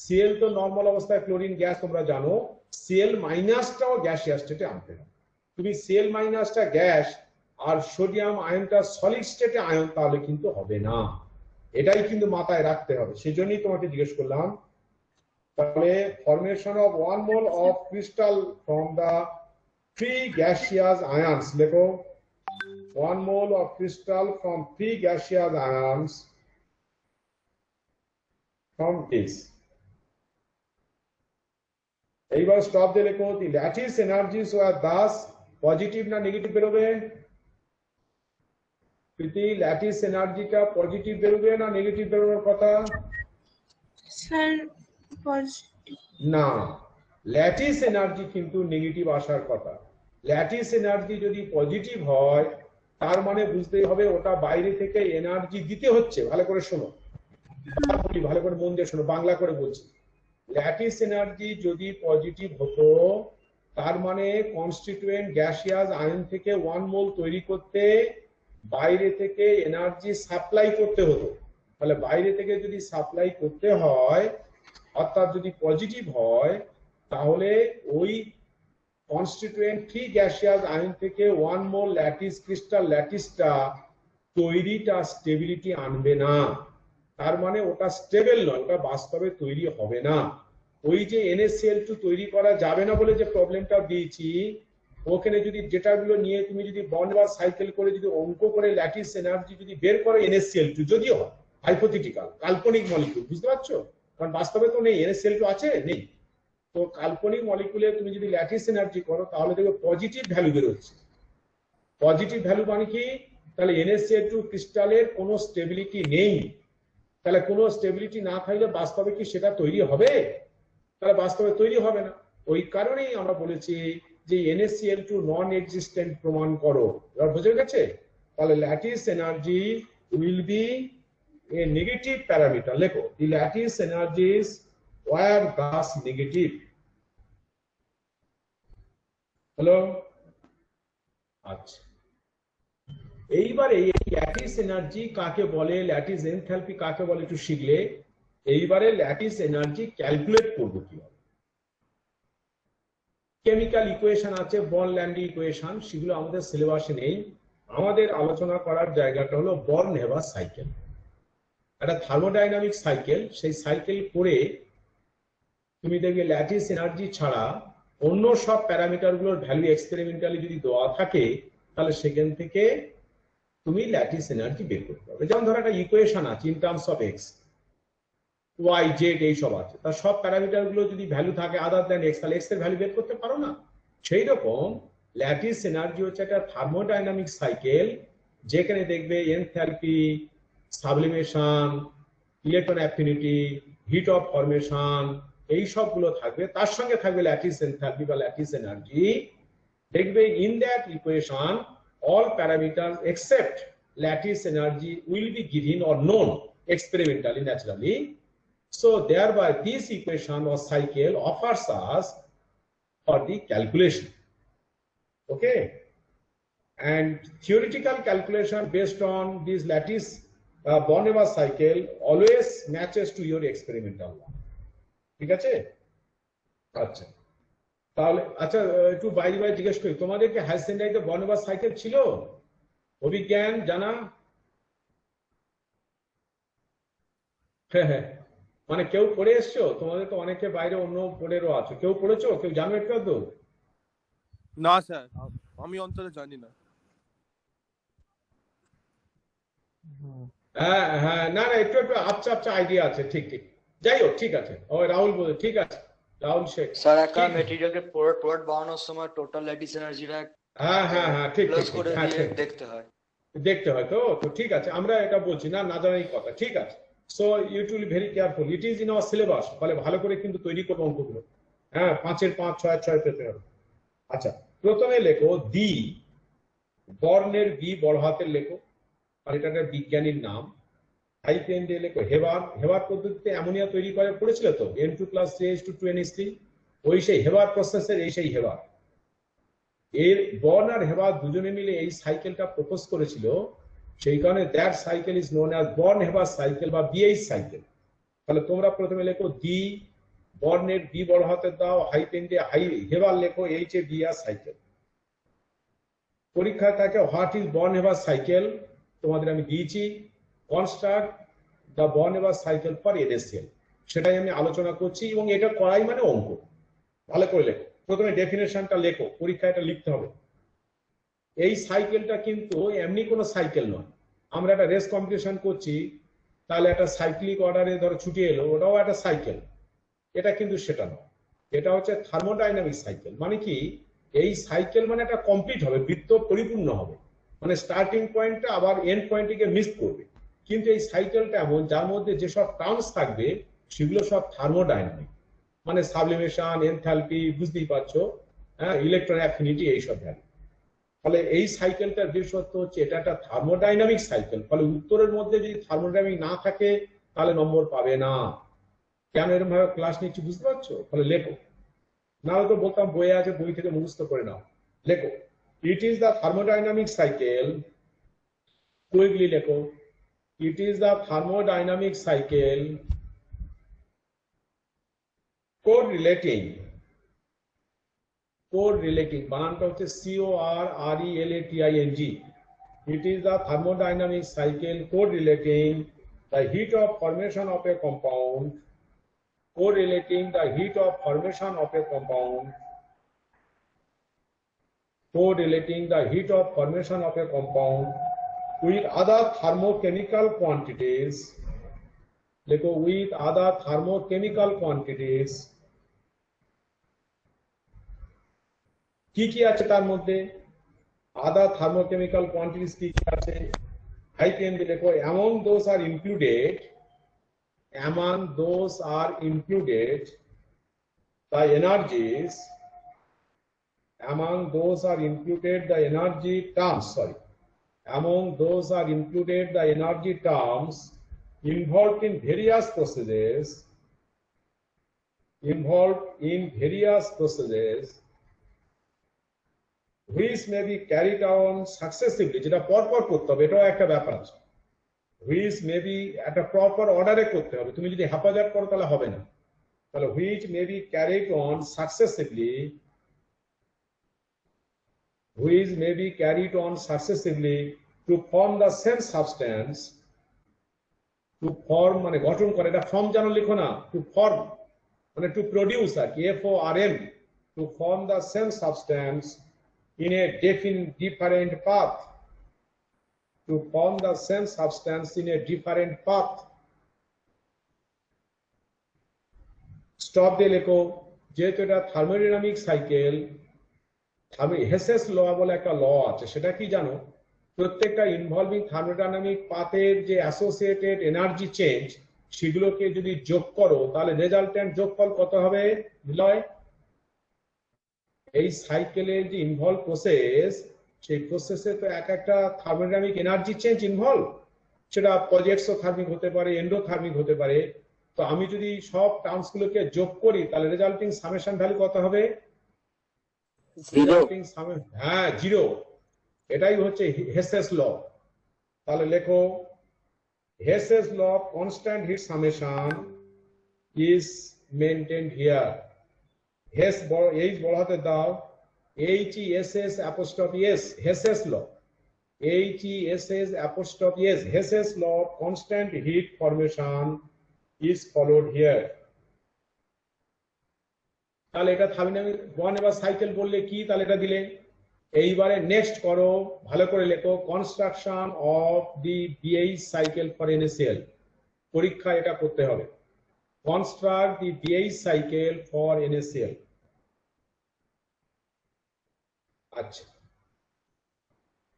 সিএল তো নর্মাল অবস্থায় ক্লোরিন গ্যাস তোমরা জানো, সিএল মাইনাসটাও গ্যাসিয়াস স্টেটে আনতে হবে। তুমি সিএল মাইনাসটা গ্যাস আর সোডিয়াম আয়নটা সলিড স্টেটে আয়ন, তাহলে কিন্তু হবে না। এটাই কিন্তু মাথায় রাখতে হবে, সেজন্যই তোমাকে জিজ্ঞেস করলাম। তাহলে formation of 1 mole of crystal from the 3 gaseous ions, লেখো 1 mole of crystal from 3 gaseous ions from this. এইবার স্টপ দিয়ে লেখো the lattice energies were thus positive না নেগেটিভ বেরোবে? প্রীতি, ল্যাটিস এনার্জিটা পজিটিভ বেরোবে না নেগেটিভ বেরোনোর কথা? Sir positive. না, ল্যাটিস এনার্জি কিন্তু নেগেটিভ আসার কথা। ল্যাটিস এনার্জি যদি পজিটিভ হয় তার মানে বুঝতেই হবে ওটা বাইরে থেকে এনার্জি দিতে হচ্ছে। ভালো করে শোনো, ভালো করে মন দিয়ে শোনো, বাংলা করে বলছি। ল্যাটিস এনার্জি যদি পজিটিভ হতো তার মানে কনস্টিটিউয়েন্ট গ্যাসিয়াস আয়ন থেকে 1 মোল তৈরি করতে বাইরে থেকে এনার্জি সাপ্লাই করতে হতো। তাহলে বাইরে থেকে যদি সাপ্লাই করতে হয়, অর্থাৎ যদি পজিটিভ হয়, তাহলে ওই কনস্টিটিউয়েন্ট 3 গ্যাসিয়াস আয়ন থেকে 1 মোল ল্যাটিস ক্রিস্টাল ল্যাটিসটা তৈরিটা স্টেবিলিটি আনবে না। তার মানে ওটা স্টেবল নয়, ওটা বাস্তবে তৈরি হবে না। ওই যে NaCl2 তৈরি করা যাবে না বলে যে প্রবলেমটা দিয়েছি, ওখানে যদি যেটাগুলো নিয়ে তুমি যদি বন্ড বা সাইকেল করে যদি অঙ্ক করে ল্যাটিস এনার্জি যদি বের করো NaCl2, যদিও হয় হাইপোথেটিক্যাল, কাল্পনিক মলিকিউল, বুঝতে পারছো? কারণ বাস্তবে তো নেই, NaCl2 আছে নেই। তো কাল্পনিক মলিকিউলে তুমি যদি ল্যাটিস এনার্জি করো তাহলে দেখবে পজিটিভ ভ্যালু বেরোচ্ছে। পজিটিভ ভ্যালু মানে কি? তাহলে NaCl2 ক্রিস্টালের কোনো স্টেবিলিটি নেই। তাহলে কোনো স্টেবিলিটি না থাকলে বাস্তবে কি সেটা তৈরি হবে? তাহলে বাস্তবে তৈরি হবে না। ওই কারণেই আমরা বলেছি যে NaCl2 নন এক্সিস্টেন্ট প্রমাণ করো। এবার বুঝে গেছে? তাহলে lattice energy will be a negative parameter. লেখো the lattice energies were thus negative. Hello, আচ্ছা, এইবারে এই ল্যাটিস এনার্জি কাকে বলে, ল্যাটিস এনথালপি কাকে বলে একটু শিখলে এইবারে ল্যাটিস এনার্জি ক্যালকুলেট করবো কিভাবে। কেমিক্যাল ইকুয়েশন আছে, বর্ন-ল্যান্ডি ইকুয়েশন, সেগুলো আমাদের সিলেবাসে নেই। আমাদের আলোচনা করার জায়গাটা হলো বর্ন-হেভার সাইকেল, একটা থার্মোডাইনামিক সাইকেল। সেই সাইকেল করে তুমি দেখবে ল্যাটিস এনার্জি ছাড়া অন্য সব প্যারামিটার গুলোর ভ্যালু এক্সপেরিমেন্টালি যদি দেওয়া থাকে, তাহলে সেখান থেকে তুমি ল্যাটিস এনার্জি বের করতে পারবে। যেমন ধরো একটা ইকুয়েশন আছে in terms of x, y, z এইসব আছে, তার সব প্যারামিটার গুলো যদি ভ্যালু থাকে আদার দ্যান এক্স, তাহলে এক্স এর ভ্যালু বের করতে পারো না। সেই রকম ল্যাটিস এনার্জি হচ্ছে একটা থার্মোডাইনামিক সাইকেল, যেখানে দেখবে enthalpy, sublimation, electron affinity, hit of formation, এই সবগুলো থাকবে। তার সঙ্গে থাকবে ল্যাটিস এনথ্যালপি বা ল্যাটিস এনার্জি। দেখবে in that equation all parameters except lattice energy will be given or known experimentally, naturally. So thereby this equation or cycle offers us for the calculation. Okay, and theoretical calculation based on this lattice Born-Haber cycle always matches to your experimental one. ঠিক আছে? আচ্ছা, তাহলে আচ্ছা একটু বাইরে বাইরে জিজ্ঞেস করি, তোমাদেরকে হায়ার সেকেন্ডারিতে বর্ণ-হেভার সাইকেল ছিল? অভিজ্ঞান জানা? হ্যাঁ হ্যাঁ, মানে কেউ পড়ে এসছো? তোমাদের তো অনেকে বাইরে অন্য বোর্ডেরও আছো, কেউ পড়েছো? কেউ জানো একটু আধটু? না স্যার, আমি অন্তত জানি না। হ্যাঁ হ্যাঁ, না না, একটু একটু আচ্ছা আচ্ছা আইডিয়া আছে, ঠিক ঠিক। যাই হোক, ঠিক আছে, ও রাহুল বলে, ঠিক আছে, রাহুল শেখ। স্যার একটা ঠিক। মেটেরিয়ালকে প্রোডাক্ট বানানোর সময় টোটাল ল্যাটিস এনার্জিটা হ্যাঁ হ্যাঁ হ্যাঁ, ঠিক প্লাস ঠিক ঠিক, করে হ্যাঁ দিয়ে ঠিক। দেখতে হয়। দেখতে হয় তো, তো ঠিক আছে, আমরা এটা বলছি না, না জানাই কথা, ঠিক আছে। So you to be very careful, it is in our syllabus, ফলে ভালো করে কিন্তু তৈরি করবো অঙ্কগুলো। হ্যাঁ, 5-এর 5, 6-এর 6 পেতে হবে। আচ্ছা, প্রথমে লেখো দি, বর্ণের বি বড় হাতের লেখো, আর এটা একটা বিজ্ঞানীর নাম। হাইফেন দিয়ে লেখো হেবার। হেবার পদ্ধতিতে অ্যামোনিয়া তৈরি করে পড়েছিল তো, N2+3H2 2NH3, ওই সেই হেবার প্রসেসের এই সেই হেবার। এর বর্ন আর হেবার দুজনে মিলে এই সাইকেলটা প্রপোজ করেছিল, সেই কারণে that cycle is known as born Haber cycle বা বিএইচ সাইকেল। তাহলে তোমরা প্রথমে লেখো দি, বর্ণের বি বড় হাতের দাও, হাইফেন দিয়ে হেবার লেখো, H A B R cycle. পরীক্ষায় থাকে what is Born Haber cycle, তোমাদের আমি দিয়েছি construct the Born Haber cycle for NaCl, সেটাই আমি আলোচনা করছি, এবং এটা করাই মানে অঙ্ক। ভালো করে লেখো, প্রথমে ডেফিনেশনটা লেখো, পরীক্ষায় এটা লিখতে হবে। এই সাইকেলটা কিন্তু এমনি কোনো সাইকেল নয়। আমরা একটা রেস কম্পিটিশন করছি, তাহলে একটা সাইক্লিক অর্ডারে ধরো ছুটে এলো, ওটাও একটা সাইকেল। এটা কিন্তু সেটা নয়, এটা হচ্ছে থার্মোডাইনামিক সাইকেল। মানে কি, এই সাইকেল মানে একটা কমপ্লিট হবে, বৃত্ত পরিপূর্ণ হবে, মানে স্টার্টিং পয়েন্টটা আবার এন্ড পয়েন্টকে মিস করবে। কিন্তু এই সাইকেলটা এমন, যার মধ্যে যেসব টার্মস থাকবে সেগুলো সব থার্মোডাইনামিক, মানে সাবলিমেশন, এনথালপি, বুঝতেই পারছো, হ্যাঁ, ইলেকট্রন অ্যাফিনিটি, এইসব ভ্যালু। ফলে এই সাইকেলটার বিশেষত্ব হচ্ছে এটা একটা থার্মোডাইনামিক সাইকেল। ফলে উত্তরের মধ্যে যদি থার্মোডাইনামিক না থাকে তাহলে নম্বর পাবে না। কেন এরকম ভাবে ক্লাস নিচ্ছি বুঝতে পারছো? ফলে লেখো, না হয়তো বলতাম বইয়ে আছে, বই থেকে মুখস্থ করে নাও। লেখো, it is the thermodynamic cycle, quickly লেখো, it is the thermodynamic cycle correlating, correlating বানানটা হচ্ছে CORRELATING, it is the thermodynamic cycle correlating the heat of formation of a compound, correlating the heat of formation of a compound, correlating the heat of formation of a compound with other thermochemical quantities, with other thermochemical quantities। কি কি আছে তার মধ্যে? আদার থার্মোকেমিক্যাল কোয়ান্টিটিস কি কি আছে? হাইফেন দিয়ে লেখো, among those are included the energies, among those are included the energy terms, among those are included the energy terms involved in various processes, which may be carried on successively, যেটা পরপর করতে হবে, এটাও একটা ব্যাপার আছে। which may be একটা প্রপার অর্ডারে করতে হবে, তুমি যদি হাফাজাত করো তাহলে হবে না। তাহলে which may be carried on successively, which may be carried on successively to form the same substance, to form মানে গঠন করে, এটা ফর্ম জানো লিখো না, to form মানে to produce আর কি, FORM, to form the same substance in a different path, to form the same substance in a different path। Stop দিয়ে লেখো, যেহেতু এটা থার্মোডাইনামিক সাইকেল, হেসেস ল বলে একটা ল আছে, সেটা কি জানো? প্রত্যেকটা ইনভলভিং থার্মোডাইনামিক পাথের যে অ্যাসোসিয়েটেড এনার্জি চেঞ্জ, সেগুলোকে যদি যোগ করো তাহলে রেজাল্টেন্ট যোগফল কত হবে নিলয়? এই সাইকেলের যে ইনভলভ প্রসেস, সেই প্রসেসে তো এক একটা থার্মোডাইনামিক এনার্জি চেঞ্জ ইনভলভ, সেটা পজিএক্সোথার্মিক হতে পারে, এন্ডোথার্মিক হতে পারে। তো আমি যদি সব টার্মস গুলোকে যোগ করি তাহলে রেজাল্টিং সামেশন ভ্যালু কত হবে? হ্যাঁ, 0। এটাই হচ্ছে হেসেস ল। তাহলে লেখো, Hess's law constant heat summation is maintained here. Hess বড়, এইচ বড় হাতে দাও, HESS apostrophe S, হেসেস law, HESS apostrophe S, হেসেস law constant heat formation is followed here। তাহলে এটা থার্মোডাইনামিক বর্ন এবার সাইকেল বললে কি, তাহলে এটা দিলে এইবারে নেক্সট করো, ভালো করে লেখো, construction of the BH cycle for NaCl। পরীক্ষা এটা করতে হবে, construct the BH cycle for NaCl। আচ্ছা,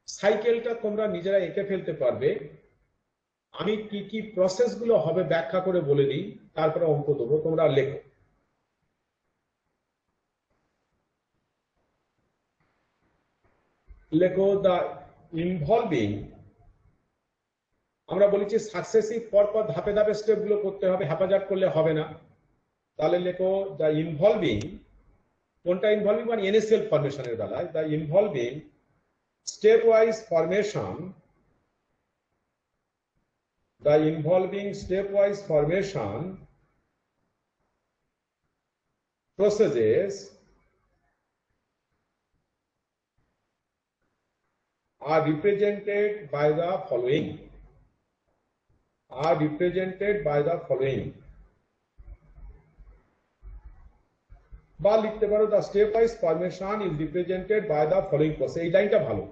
সাইকেলটা তোমরা নিজেরা এঁকে ফেলতে পারবে। আমি কি কি প্রসেস গুলো হবে ব্যাখ্যা করে বলে দিই, তারপরে অঙ্ক দেবো, তোমরা লেখো। লেখো দা ইনভলভিং, আমরা বলেছি সাকসেসিভ পরপর ধাপে ধাপে স্টেপ গুলো করতে হবে, হ্যাপাজার্ট করলে হবে না। তাহলে লেখো দা ইনভলভিং, কোনটা ইনভলভিং মানে NaCl ফরমেশনের বেলায়, the involving stepwise formation, the involving stepwise formation processes are represented by the following, বা লিখতে পারো the stepwise formation is represented by the following process। এই লাইনটা ভালো,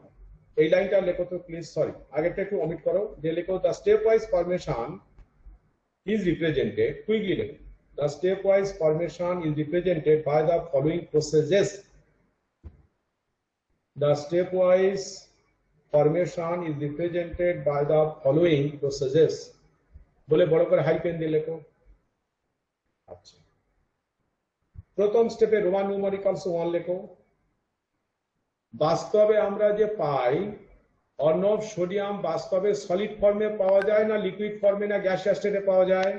এই লাইনটা লেখো তো প্লিজ, সরি আগেরটা একটু অমিট করো, যে লেখো the stepwise formation is represented, quickly লেখো, the stepwise formation is represented by the following processes, the stepwise formation is represented by the following processes বলে বড় করে হাইপেন দিয়ে লেখো। আচ্ছা, প্রথম স্টেপে রোমান নিউমেরিক্যালস 1 লেখো। বাস্তবে আমরা যে পাই অর্ণব, সোডিয়াম বাস্তবে সলিড ফর্মে পাওয়া যায় না লিকুইড ফর্মে না গ্যাসিয়াস স্টেটে পাওয়া যায়?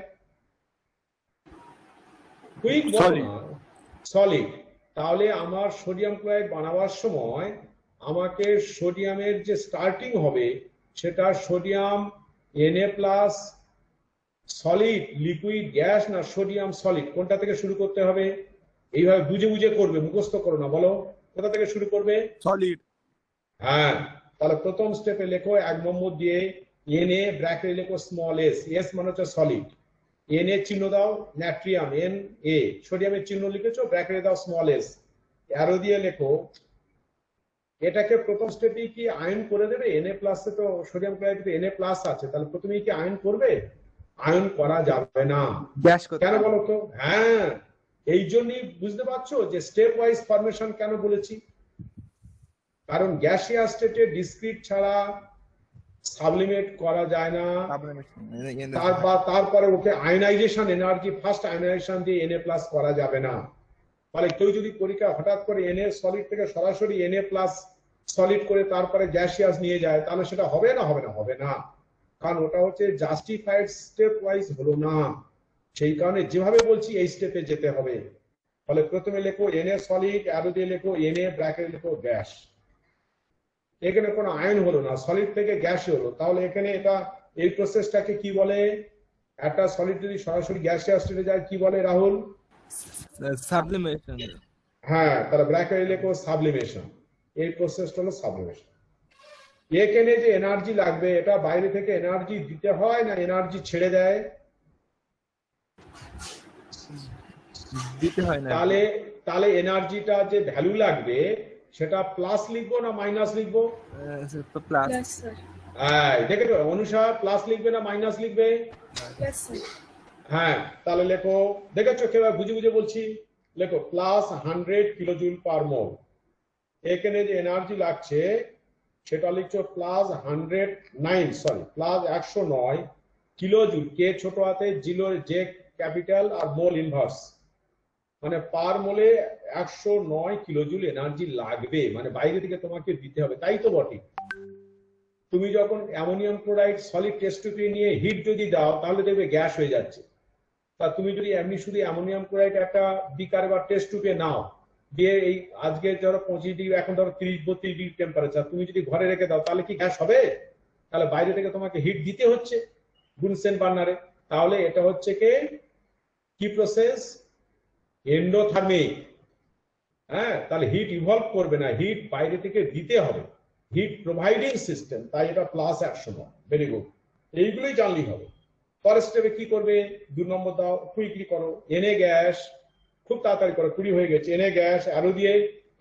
Quick solid. তাহলে আমার সোডিয়াম ক্লোরাইড বানাবার সময় আমাকে সোডিয়ামের যে স্টার্টিং হবে সেটা sodium Na+ solid liquid gas না সোডিয়াম সলিড, কোনটা থেকে শুরু করতে হবে? এইভাবে বুঝে বুঝে করবে, মুখস্থ করো না। বলো কোথা থেকে শুরু করবে? সলিড। হ্যাঁ, তাহলে প্রথম স্টেপে লেখো 1 নম্বর দিয়ে Na ব্র্যাকেটে লেখো স্মল s, s মানে হচ্ছে সলিড, Na চিহ্ন দাও, নাট্রিয়াম Na, সোডিয়ামের চিহ্ন লিখেছো, ব্র্যাকেটে দাও স্মল s, অ্যারো দিয়ে লেখো। এটাকে প্রথম স্টেপে কি আয়ন করে দেবে? Na+ এ তো সোডিয়াম ক্লোরাইডে Na+ আছে, তাহলে প্রথমে কি আয়ন করবে? আয়ন করা যাবে না। কেন বলো তো? হ্যাঁ, এই জন্যই বুঝতে পারছো যে স্টেপ ওয়াইজ ফরমেশন কেন বলেছি, কারণ গ্যাসিয়াস স্টেটে ডিসক্রিট ছাড়া সাবলিমেট করা যায় না, তারপরে ওকে আয়নাইজেশন এনার্জি, ফার্স্ট আয়নাইজেশন দিয়ে Na+ করা যাবে না। ফলে কেউ যদি পরীক্ষা হঠাৎ করে Na সলিড থেকে সরাসরি Na+ সলিড করে তারপরে গ্যাসিয়াস নিয়ে যায়, তাহলে সেটা হবে না? হবে না, কারণ ওটা হচ্ছে জাস্টিফাইড স্টেপ ওয়াইজ হলো না। সেই কারণে যেভাবে বলছি এই স্টেপে যেতে হবে। ফলে প্রথমে লেখো Na সলিড, অ্যারো দিয়ে লেখো Na, ব্র্যাকেটে লেখো গ্যাস। এখানে কোনো আয়ন হলো না, সলিড থেকে গ্যাসই হলো। তাহলে এখানে এটা এই প্রসেসটাকে কি বলে? একটা সলিড যদি সরাসরি গ্যাসিয়াস স্টেটে যায় কি বলে রাহুল? সাবলিমেশন। হ্যাঁ, তাহলে ব্র্যাকেটে লেখো সাবলিমেশন। এই প্রসেসটা হলো সাবলিমেশন। এখানে যে এনার্জি লাগবে, এটা বাইরে থেকে এনার্জি দিতে হয় না এনার্জি ছেড়ে দেয়? দিতে হয় না। তাহলে এনার্জিটা যে ভ্যালু লাগবে সেটা প্লাস লিখবো না মাইনাস লিখবো? প্লাস। দেখেছো অনুষা, প্লাস লিখবে না মাইনাস লিখবে? হ্যাঁ, তাহলে লেখো, দেখেছো কেউ বুঝে বুঝে বলছি, লেখো প্লাস 100 কিলোজুল পার মোল। এখানে যে এনার্জি লাগছে সেটা লিখছো প্লাস 109 কিলোজুল, কে ছোট হাতে, জিলো জে ক্যাপিটাল আর মোল ইনভার্স, মানে পার মোলে 109 কিলোজুল এনার্জি লাগবে, মানে বাইরে থেকে তোমাকে দিতে হবে। তাই তো বটে, তুমি যখন অ্যামোনিয়াম ক্লোরাইড সলিড টেস্ট টিউবে নিয়ে হিট যদি দাও তাহলে দেখবে গ্যাস হয়ে যাচ্ছে। তা তুমি যদি এমনি শুধু অ্যামোনিয়াম ক্লোরাইড একটা বিকারে বা টেস্ট টিউবে নাও, দিয়ে এই আজকে ধরো 25 ডিগ্রি, এখন ধরো 30-32 ডিগ্রি টেম্পারেচার, তুমি যদি ঘরে রেখে দাও তাহলে কি গ্যাস হবে? তাহলে বাইরে থেকে তোমাকে হিট দিতে হচ্ছে বুনসেন বার্নারে। তাহলে এটা হচ্ছে কি প্রসেস? এন্ডোথার্মিক। হ্যাঁ, তাহলে হিট ইভলভ করবে না, হিট বাইরে থেকে দিতে হবে, হিট প্রোভাইডিং সিস্টেম। তাই এটা প্লাস 109। ভেরি গুড, এইগুলোই জানলেই হবে। পরের স্টেপে কি করবে? 2 নম্বর দাও, কুইকলি করো। Na গ্যাস, খুব তাড়াতাড়ি করো, 20 হয়ে গেছে। Na গ্যাস, অ্যারো দিয়ে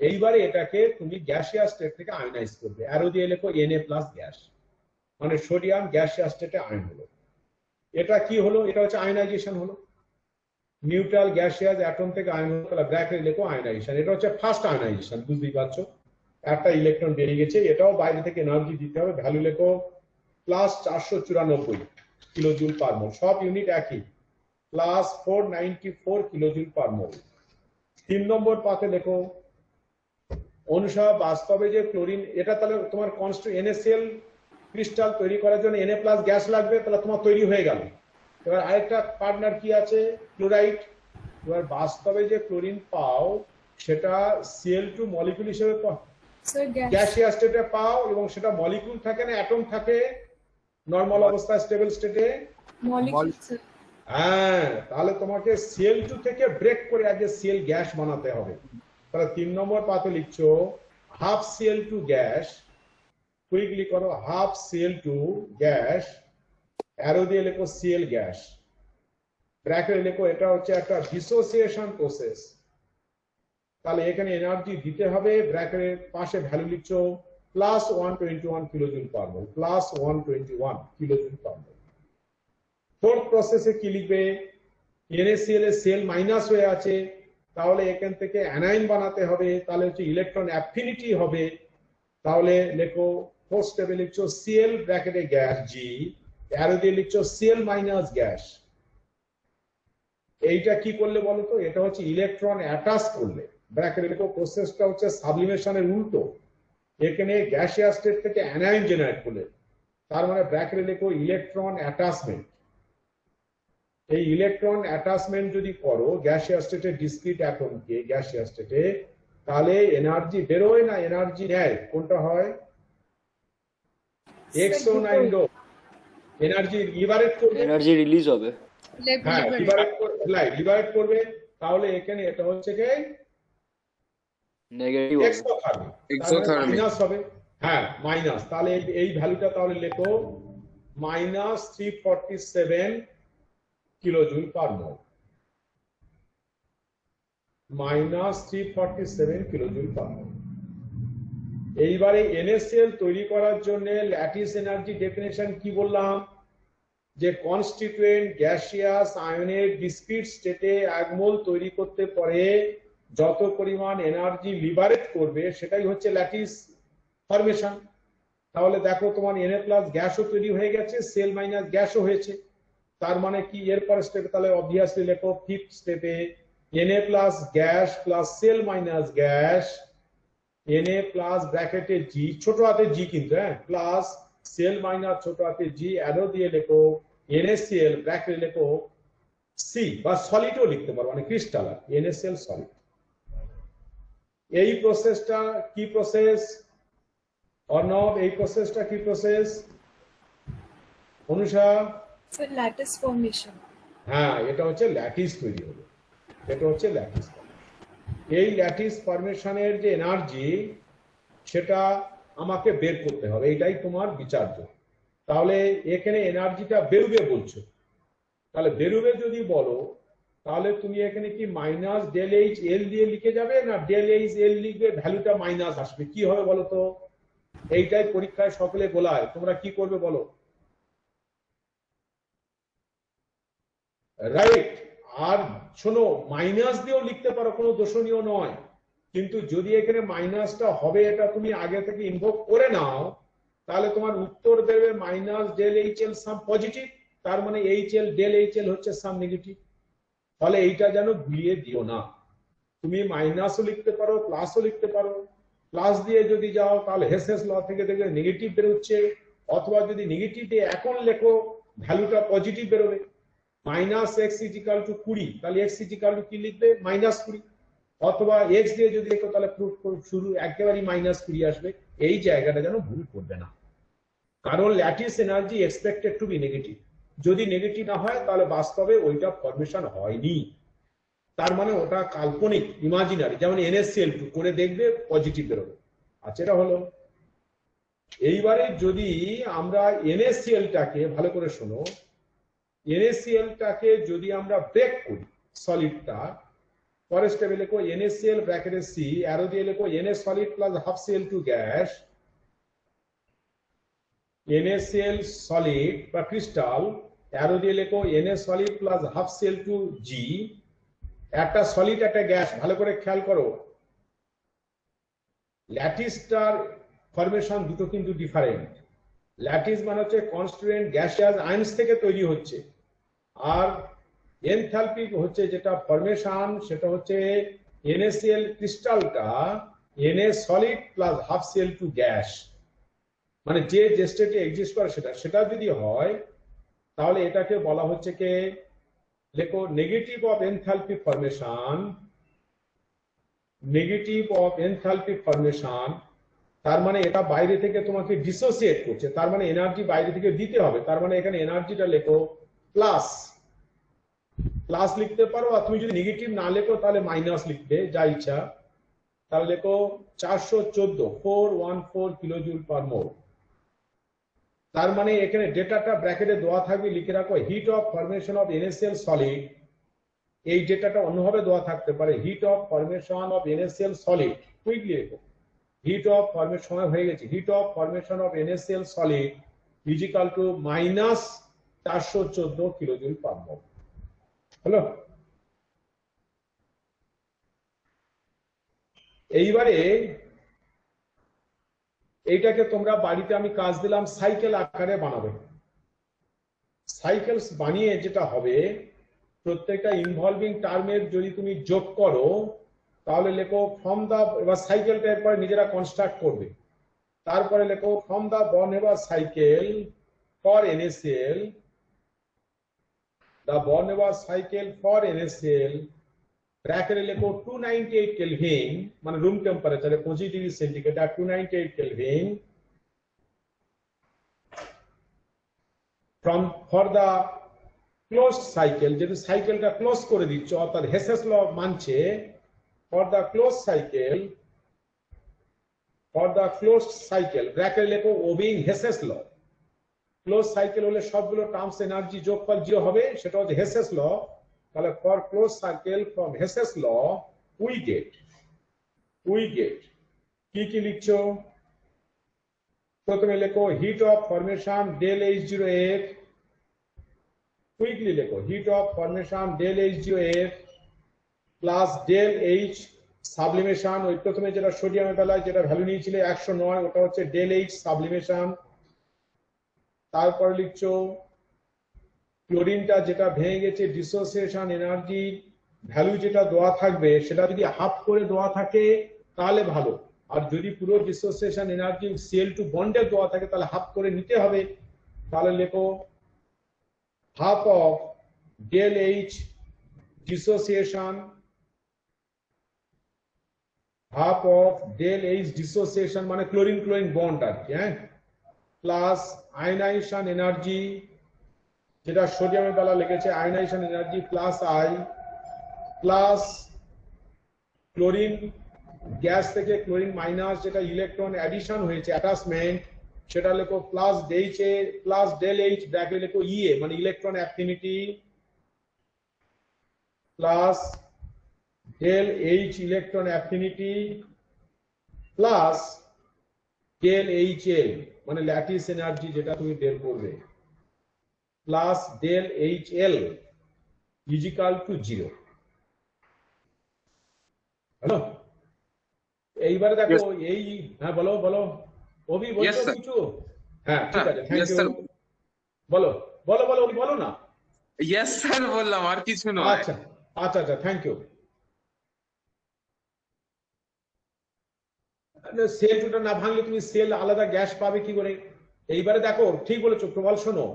এইবারে এটাকে তুমি গ্যাসিয়াস স্টেট থেকে আয়নাইজ করবে, অ্যারো দিয়ে লেখো Na+ গ্যাস, মানে সোডিয়াম গ্যাসিয়াস স্টেটে আয়ন হলো। এটা কি হলো? এটা হচ্ছে আয়নাইজেশন হলো। নিউট্রাল গ্যাসিয়াস অ্যাটম থেকে আয়ন হলো, তাহলে ব্র্যাকেটে লেখো আয়নাইজেশন। এটা হচ্ছে ফার্স্ট আয়নাইজেশন, বুঝতেই পারছো, একটা ইলেকট্রন বেরিয়ে গেছে। এটাও বাইরে থেকে এনার্জি দিতে হবে, ভ্যালু লেখো +494 কিলোজুল পার মোল, সব ইউনিট একই, +494 কিলোজুল পার মোল। 3 নম্বর পাতে দেখো অনুষা, বাস্তবে যে ক্লোরিন, এটা তাহলে তোমার কনস্ট্যান্ট NaCl ক্রিস্টাল তৈরি করার জন্য Na+ গ্যাস লাগবে, তাহলে তোমার তৈরি হয়ে গেল। এবার আরেকটা পার্টনার কি আছে? ক্লোরাইড। এবার বাস্তবে যে ক্লোরিন পাও সেটা Cl2 মলিকিউল হিসেবে পাও, Sir, gas. গ্যাসিয়াস স্টেটে পাও, এবং সেটা মলিকিউল থাকে না অ্যাটম থাকে নরমাল অবস্থায় স্টেবল স্টেটে। Molecule, sir. হ্যাঁ, তাহলে তোমাকে Cl2 থেকে ব্রেক করে আগে Cl গ্যাস বানাতে হবে। তাহলে 3 নম্বর পাতে লিখছো হাফ Cl2 গ্যাস, কুইকলি করো, হাফ Cl2 গ্যাস, অ্যারো দিয়ে লেখো Cl গ্যাস, ব্র্যাকেটে লেখো এটা হচ্ছে একটা ডিসোসিয়েশন প্রসেস। তাহলে এখানে এনার্জি দিতে হবে, ব্র্যাকেটের পাশে ভ্যালু লিখছো +121 কিলোজুল পার মোল, +121 কিলোজুল পার মোল। ফোর্থ প্রসেসে কি লিখবে? NaCl এর সেল মাইনাস হয়ে আছে, তাহলে এখান থেকে অ্যানাইন বানাতে হবে, তাহলে হচ্ছে ইলেকট্রন অ্যাফিনিটি হবে। তাহলে লেখো ফোর্থ স্টেপে লিখছো Cl ব্র্যাকেটে গ্যাস G, অ্যারো দিয়ে লিখছো Cl মাইনাস গ্যাস। এইটা কি করলে বলো তো? এটা হচ্ছে ইলেকট্রন অ্যাটাচ করলে, ব্র্যাকেটে লেখো প্রসেসটা হচ্ছে সাবলিমেশনের উল্টো, এখানে গ্যাসিয়াস স্টেট থেকে অ্যানাইন জেনারেট করলে, তার মানে ব্র্যাকেটে লেখো ইলেকট্রন অ্যাটাচমেন্ট। এই ইলেকট্রন অ্যাটাচমেন্ট যদি করো গ্যাসিয়াস স্টেটে ডিসক্রিট অ্যাটমকে গ্যাসিয়াস স্টেটে, তাহলে এনার্জি বেরোয় না এনার্জি নেয়? কোনটা হয়? XO9 এনার্জি লিবারেট করবে, এনার্জি রিলিজ হবে। হ্যাঁ লিবারেট করবে। তাহলে এখানে এটা হচ্ছে কি নেগেটিভ হবে। এক্সোথার্মিক, মাইনাস হবে। হ্যাঁ মাইনাস, তাহলে এই ভ্যালুটা তাহলে লেখো -347 কিলোজুল পার মোল, -347 কিলোজুল পার মোল। এইবারে NaCl তৈরি করার জন্য ল্যাটিস এনার্জি ডেফিনেশন কি বললাম? যে কনস্টিটিউয়েন্ট গ্যাসিয়াস আয়নের ডিসক্রিট স্টেটে 1 মোল তৈরি করতে পারে যত পরিমাণ এনার্জি লিবারেট করবে সেটাই হচ্ছে ল্যাটিস ফরমেশন। তাহলে দেখো তোমার Na+ গ্যাসও তৈরি হয়ে গেছে, সেল মাইনাস গ্যাসও হয়েছে। তার মানে কি এরপর স্টেপে তাহলে অবভিয়াসলি লেখো ফিফথ স্টেপে Na+ gas plus Cl minus gas, Na+ ব্র্যাকেটে G, ছোট হাতে G কিন্তু, হ্যাঁ, প্লাস সেল মাইনাস ছোট হাতে G, অ্যারো দিয়ে লেখো NaCl ব্র্যাকেটে লেখো C, বা সলিডও লিখতে পারো, মানে ক্রিস্টাল NaCl সলিড। এই প্রসেসটা কি প্রসেস? অর্ণব, এই প্রসেসটা কি process? Anusha? Sir, lattice formation. হ্যাঁ, এটা হচ্ছে ল্যাটিস তৈরি হলো, এটা হচ্ছে ল্যাটিস। এই ল্যাটিস ফরমেশনের যে এনার্জি সেটা আমাকে বের করতে হবে, এটাই তোমার বিচার্য। তাহলে এখানে এনার্জিটা বেরোবে বলছো, তাহলে বেরোবে যদি বলো তাহলে তুমি এখানে কি -ΔHL দিয়ে লিখে যাবে, না ΔHL লিখবে, ভ্যালুটা মাইনাস আসবে, কি হবে বলো তো? এইটাই পরীক্ষায় সকলে গোলায়, তোমরা কি করবে বলো? রাইট। আর শোনো, মাইনাস দিয়েও লিখতে পারো, কোনো দোষণীয় নয়, কিন্তু যদি এখানে মাইনাসটা হবে এটা তুমি আগে থেকে ইনভোক করে নাও, তাহলে তোমার উত্তর দেবে -ΔHL সাম পজিটিভ, তার মানে ΔHL হচ্ছে সাম নেগেটিভ। ফলে এইটা যেন ভুলিয়ে দিও না, তুমি মাইনাসও লিখতে পারো প্লাসও লিখতে পারো। প্লাস দিয়ে যদি যাও তাহলে হেসেস ল থেকে দেখবে নেগেটিভ বেরোচ্ছে, অথবা যদি নেগেটিভ দিয়ে এখন লেখো ভ্যালুটা পজিটিভ বেরোবে। -x = 20, তাহলে x = কি লিখবে? -20। অথবা x দিয়ে যদি লেখো তাহলে প্রুফ শুরু একেবারেই -20 আসবে। এই জায়গাটা যেন ভুল করবে না, কারণ lattice energy expected to be negative. যদি নেগেটিভ না হয় তাহলে বাস্তবে ওইটা ফরমেশন হয়নি, তার মানে ওটা কাল্পনিক, ইমাজিনারি। যেমন NaCl2 করে দেখবে পজিটিভ বেরোবে। আচ্ছা, এটা হলো। এইবারে যদি আমরা NaClটাকে ভালো করে শোনো, NaClটাকে যদি আমরা ব্রেক করি সলিডটা, পরের স্টেপে লিখো NaCl ব্র্যাকেটে C, অ্যারো দিয়ে লিখো Na solid plus half Cl2 gas, NaCl solid বা ক্রিস্টাল, অ্যারো দিয়ে লিখো Na solid plus half Cl2 G, একটা সলিড একটা গ্যাস, ভালো করে খেয়াল করো। ল্যাটিসটার ফরমেশন দুটো কিন্তু ডিফারেন্ট। ল্যাটিস মানে হচ্ছে কনস্টিটুয়েন্ট গ্যাসিয়াস আয়নস থেকে তৈরি হচ্ছে, আর এনথালপি হচ্ছে যেটা ফরমেশন সেটা হচ্ছে NaCl ক্রিস্টালটা Na solid plus half Cl2 gas, মানে যে স্টেটে এক্সিস্ট করে সেটা যদি হয় তাহলে এটাকে বলা হচ্ছে কে, লেখো negative of enthalpy formation, negative of enthalpy formation. তার মানে এটা বাইরে থেকে তোমাকে ডিসোসিয়েট করছে, তার মানে এনার্জি বাইরে থেকে দিতে হবে, তার মানে এখানে এনার্জিটা লেখো প্লাস, প্লাস লিখতে পারো, আর তুমি যদি নেগেটিভ না লেখো তাহলে মাইনাস লিখবে, যা ইচ্ছা। তাহলে লেখো 414 কিলোজুল পার মোল। তার মানে এখানে ডেটাটা ব্র্যাকেটে দেওয়া থাকবে, লিখে রাখো heat of formation of NaCl solid. এই ডেটাটা অন্যভাবে দেওয়া থাকতে পারে, heat of formation of NaCl solid, quickly লেখো হিট অফ ফরমেশন, সময় হয়ে গেছে, heat of formation of NaCl solid is equal to minus 414 kilojoule per mole. হলো? এইবারে এইটাকে তোমরা বাড়িতে আমি কাজ দিলাম সাইকেল আকারে বানাবে। সাইকেলস বানিয়ে যেটা হবে, প্রত্যেকটা ইনভলভিং টার্মের যদি তুমি যোগ করো তাহলে লেখো ফ্রম দা, এবার সাইকেলটা এরপরে নিজেরা কনস্ট্রাক্ট করবে। তারপরে লেখো from the Born Haber cycle for NaCl, the Born-Haber cycle for NaCl, ব্র্যাকেটে লেখো 298 কেলভিন, মানে রুম টেম্পারেচারে 25 ডিগ্রি সেন্টিগ্রেড আর 298 kelvin, from for the close cycle, যদি সাইকেলটা ক্লোজ করে দিচ্ছ অর্থাৎ হেসেস ল মানছে, for the close cycle, for the close cycle ব্র্যাকেটে লেখো ওবিং হেসেস ল। ক্লোজ সাইকেল হলে সবগুলো টার্মস এনার্জি যোগফল 0 হবে, সেটা হচ্ছে হেসেস ল। তাহলে for close cycle from Hess's law we get কি কি লিখছো? প্রথমে লেখো heat of formation del H0F, quickly লেখো heat of formation del H0F plus del H sublimation, ওই প্রথমে যেটা সোডিয়ামের বেলায় যেটা ভ্যালু নিয়েছিলে 109, ওটা হচ্ছে ডেল H সাবলিমেশন। তারপরে লিখছো ক্লোরিনটা যেটা ভেঙে গেছে, ডিসোসিয়েশন এনার্জি ভ্যালু যেটা দেওয়া থাকবে সেটা যদি হাফ করে দেওয়া থাকে তাহলে ভালো, আর যদি পুরো ডিসোসিয়েশন এনার্জি Cl2 বন্ডে দেওয়া থাকে তাহলে হাফ করে নিতে হবে। তাহলে লেখো half of del H dissociation, half of del H dissociation মানে ক্লোরিন ক্লোরিন বন্ড আর কি, হ্যাঁ, প্লাস আয়নাইজেশন এনার্জি যেটা সোডিয়ামের বেলা লিখেছে ionization energy plus I, plus chlorine gas থেকে ক্লোরিন মাইনাস যেটা ইলেকট্রন অ্যাডিশন হয়েছে অ্যাটাচমেন্ট, সেটা লেখো প্লাস ডেল H ব্র্যাকেটে লেখো EA মানে electron affinity, plus del H electron affinity plus del HL মানে ল্যাটিস এনার্জি যেটা তুমি বের করবে, plus del HL is equal to 0। Hello? এইবারে দেখো এই, হ্যাঁ বলো বলো অভি, বলছো কিছু? হ্যাঁ ঠিক আছে, থ্যাংক ইউ। বলো বলো বলো অভি, বলো না। ইয়েস স্যার বললাম, আর কিছু নয়। আচ্ছা আচ্ছা আচ্ছা, থ্যাংক ইউ। সেলটা না ভাঙলে তুমি সেল আলাদা গ্যাস পাবে কি করে? এইবারে দেখো ঠিক বলেছো প্রবল, শোনো,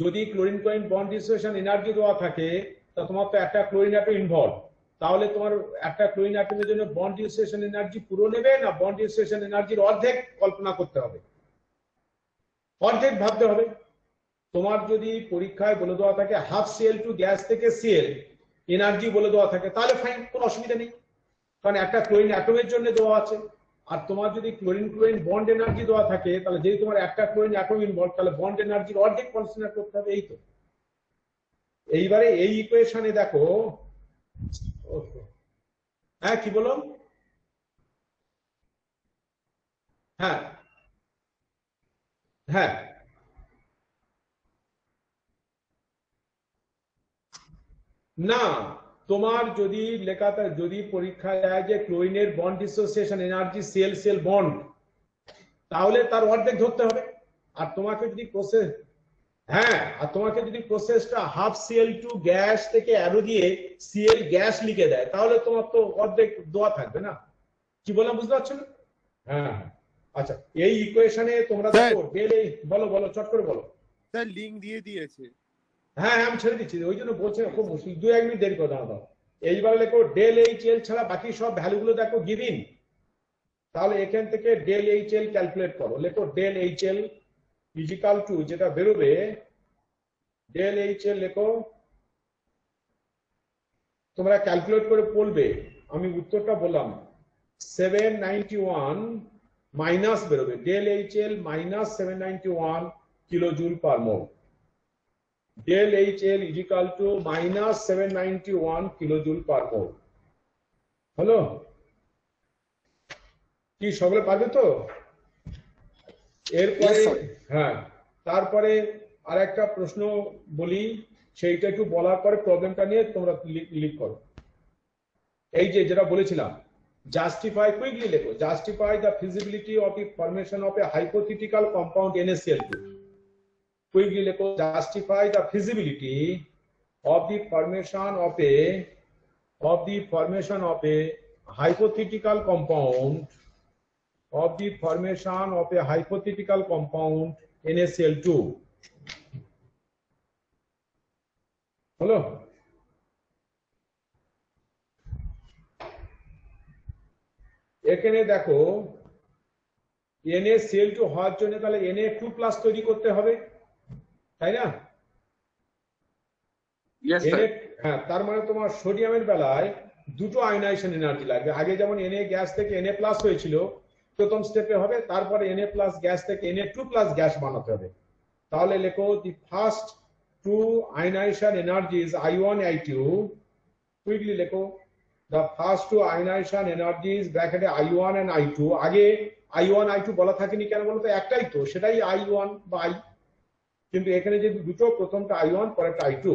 যদি chlorine chlorine bond dissociation energy দেওয়া থাকে তা তোমার তো একটা ক্লোরিন অ্যাটম ইনভলভ, তাহলে তোমার একটা ক্লোরিন অ্যাটমের জন্য বন্ড ডিসোসিয়েশন এনার্জি পুরো নেবে না বন্ড ডিসোসিয়েশন এনার্জির অর্ধেক কল্পনা করতে হবে, অর্ধেক ভাবতে হবে। তোমার যদি পরীক্ষায় বলে দেওয়া থাকে হাফ Cl2 গ্যাস থেকে Cl এনার্জি বলে দেওয়া থাকে তাহলে ফাইন, কোনো অসুবিধা নেই, কারণ একটা ক্লোরিন অ্যাটমের জন্য দেওয়া আছে। আর তোমার যদি ক্লোরিন ক্লোরিন বন্ড এনার্জি দেওয়া থাকে তাহলে যদি তোমার একটা ক্লোরিন অ্যাটম ইনভলভ তাহলে বন্ড এনার্জির অর্ধেক কনসিডার করতে হবে। এই তো, এইবারে এই ইকুয়েশনে দেখো হ্যাঁ কি বলো? হ্যাঁ হ্যাঁ না, তোমার যদি লেখাটা যদি পরীক্ষায় দেয় যে ক্লোরিনের বন্ড ডিসোসিয়েশন এনার্জি সেল সেল বন্ড, তাহলে তার অর্ধেক ধরতে হবে। আর তোমাকে যদি প্রসেস, হ্যাঁ, আর তোমাকে যদি প্রসেসটা হাফ Cl2 গ্যাস থেকে অ্যারো দিয়ে Cl গ্যাস লিখে দেয়, তাহলে তোমার তো অর্ধেক দেওয়া থাকবে না। কি বললাম বুঝতে পারছো না? হ্যাঁ হ্যাঁ আচ্ছা, এই ইকুয়েশনে তোমরা দেখো ডেল, বলো বলো চট করে বলো। স্যার লিংক দিয়ে দিয়েছে। হ্যাঁ হ্যাঁ আমি ছেড়ে দিচ্ছি, ওই জন্য বলছি খুব মুশকিল, 2-1 মিনিট দেরি করে দাও। এইবার লেখো ডেল এইচ এল ছাড়া বাকি সব ভ্যালুগুলো দেখো গিভিন। তাহলে এখান থেকে ডেল এইচ এল ক্যালকুলেট করো, লেখো del H L is equal to, যেটা বেরোবে ডেল এইচ এল লেখো, তোমরা ক্যালকুলেট করে বলবে, আমি উত্তরটা বললাম 791 মাইনাস বেরোবে, del H L minus 791 kilojoule per mole. Del HL is equal to minus 791 kilojoule per mole. হলো কি সকলে পারবে তো? এরপরে হ্যাঁ, তারপরে আরেকটা প্রশ্ন বলি, সেইটা একটু বলার পরে প্রবলেমটা নিয়ে তোমরা লিখ করো। এই যে যেটা বলেছিলাম, জাস্টিফাই, কুইকলি লেখো, justify the feasibility of the formation of A hypothetical compound NaCl2। Quickly লেখো, justify the feasibility of the formation of a hypothetical compound NaCl2। হলো? এখানে দেখো NaCl2 হওয়ার জন্য তাহলে Na2+ তৈরি করতে হবে, তাই না? হ্যাঁ, তার মানে তোমার সোডিয়ামের বেলায় দুটো আয়নাইজেশন এনার্জি লাগবে। আগে যেমন Na গ্যাস থেকে Na+ হয়েছিল প্রথম স্টেপে হবে, তারপরে Na+ গ্যাস থেকে Na2+ গ্যাস বানাতে হবে। তাহলে লেখো the first two ionization energies I1 I2। Quickly লেখো, the first two ionization energies ব্র্যাকেটে I1 and I2। আগে I1 I2 বলা থাকেনি কেন বলতো? একটাই তো, সেটাই I1 বা I, কিন্তু এখানে যে দুটো, প্রথমটা I1 পরেরটা I2।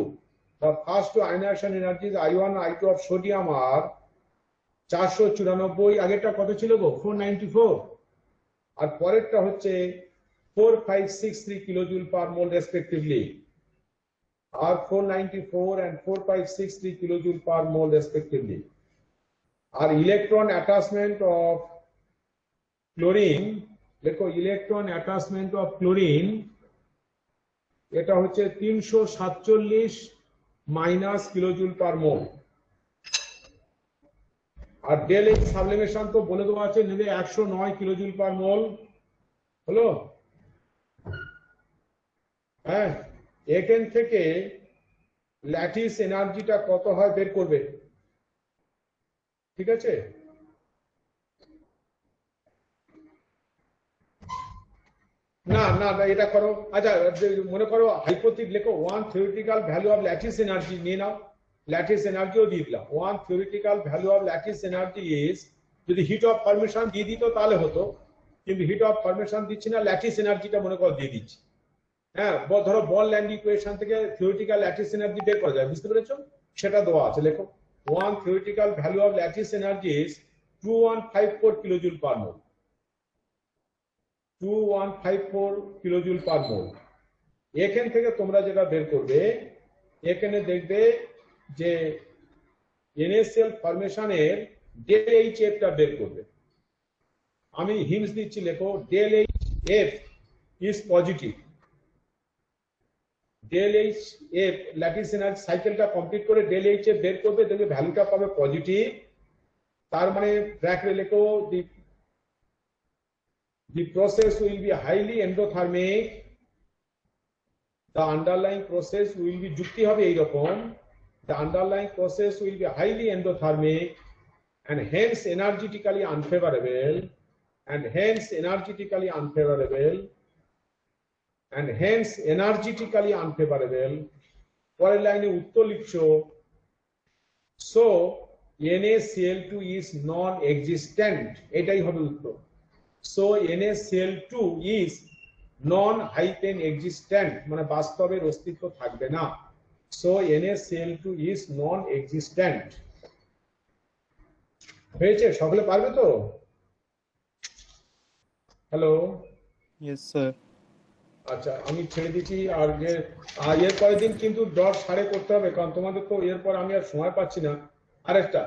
the first two ionization energies I1 I2 of sodium are 494, আগেরটা কত ছিল গো? 494, আর পরেরটা হচ্ছে 4563 কিলোজুল পার মোল রেসপেক্টিভলি, আর 494 and 4563 kilojoule per mole respectively. আর ইলেকট্রন অ্যাটাচমেন্ট অফ ক্লোরিন, দেখো ইলেকট্রন অ্যাটাচমেন্ট অফ ক্লোরিন, এটা হচ্ছে 347 মাইনাস কিলোজুল পার মোল। আর ডেল এইচ সাবলিমেশন তো বলে দেওয়া আছে, নেবে 109 কিলোজুল পার মোল। হলো? হ্যাঁ, এখান থেকে ল্যাটিস এনার্জিটা কত হয় বের করবে, ঠিক আছে? না না এটা করো। আচ্ছা মনে করো হাইপোথেটিক লেখো, one theoretical value of lattice energy নিয়ে নাও, ল্যাটিস এনার্জিও দিয়ে দিলাম। One theoretical value of lattice energy is, যদি হিট অফ ফরমেশন দিয়ে দিত তাহলে হতো, কিন্তু হিট অফ ফরমেশন দিচ্ছি না, ল্যাটিস এনার্জিটা মনে করো দিয়ে দিচ্ছি। হ্যাঁ, ধরো বল-ল্যান্ড ইকুয়েশন থেকে থিওরিটিক্যাল ল্যাটিস এনার্জি বের করা যায়, বুঝতে পেরেছো? সেটা দেওয়া আছে, লেখো one theoretical value of lattice energy is 2154 kilojoule per mole. 2154 kilojoule per mole. এখান থেকে তোমরা যেটা বের করবে, এখানে দেখবে যে NaCl ফরমেশনের ডেল এইচ এফটা বের করবে। আমি হিন্টস দিচ্ছি, লেখো del H F is positive. Del H F lattice energy সাইকেলটা কমপ্লিট করে ডেল এইচ এফ বের করবে, দেখবে ভ্যালুটা পাবে পজিটিভ। তার মানে ব্র্যাকেটে লেখো the process will be highly endothermic, the underlying process will be, যুক্তি হবে এইরকম, the underlying process will be highly endothermic and hence energetically unfavorable, and hence energetically unfavorable, and hence energetically unfavorable। পরের লাইনে উত্তর লিখছো, so NaCl2 is non-existent, এটাই হবে উত্তর। So NaCl2 is non-existent, মানে বাস্তবের অস্তিত্ব থাকবে না। So NaCl2 is non-existent। হয়েছে? সকলে পারবে তো? Hello, Yes, sir. আচ্ছা আমি ছেড়ে দিচ্ছি। আর যে এর পরের দিন কিন্তু 10:30 করতে হবে, কারণ তোমাদের তো এরপর আমি আর সময় পাচ্ছি না। আরেকটা,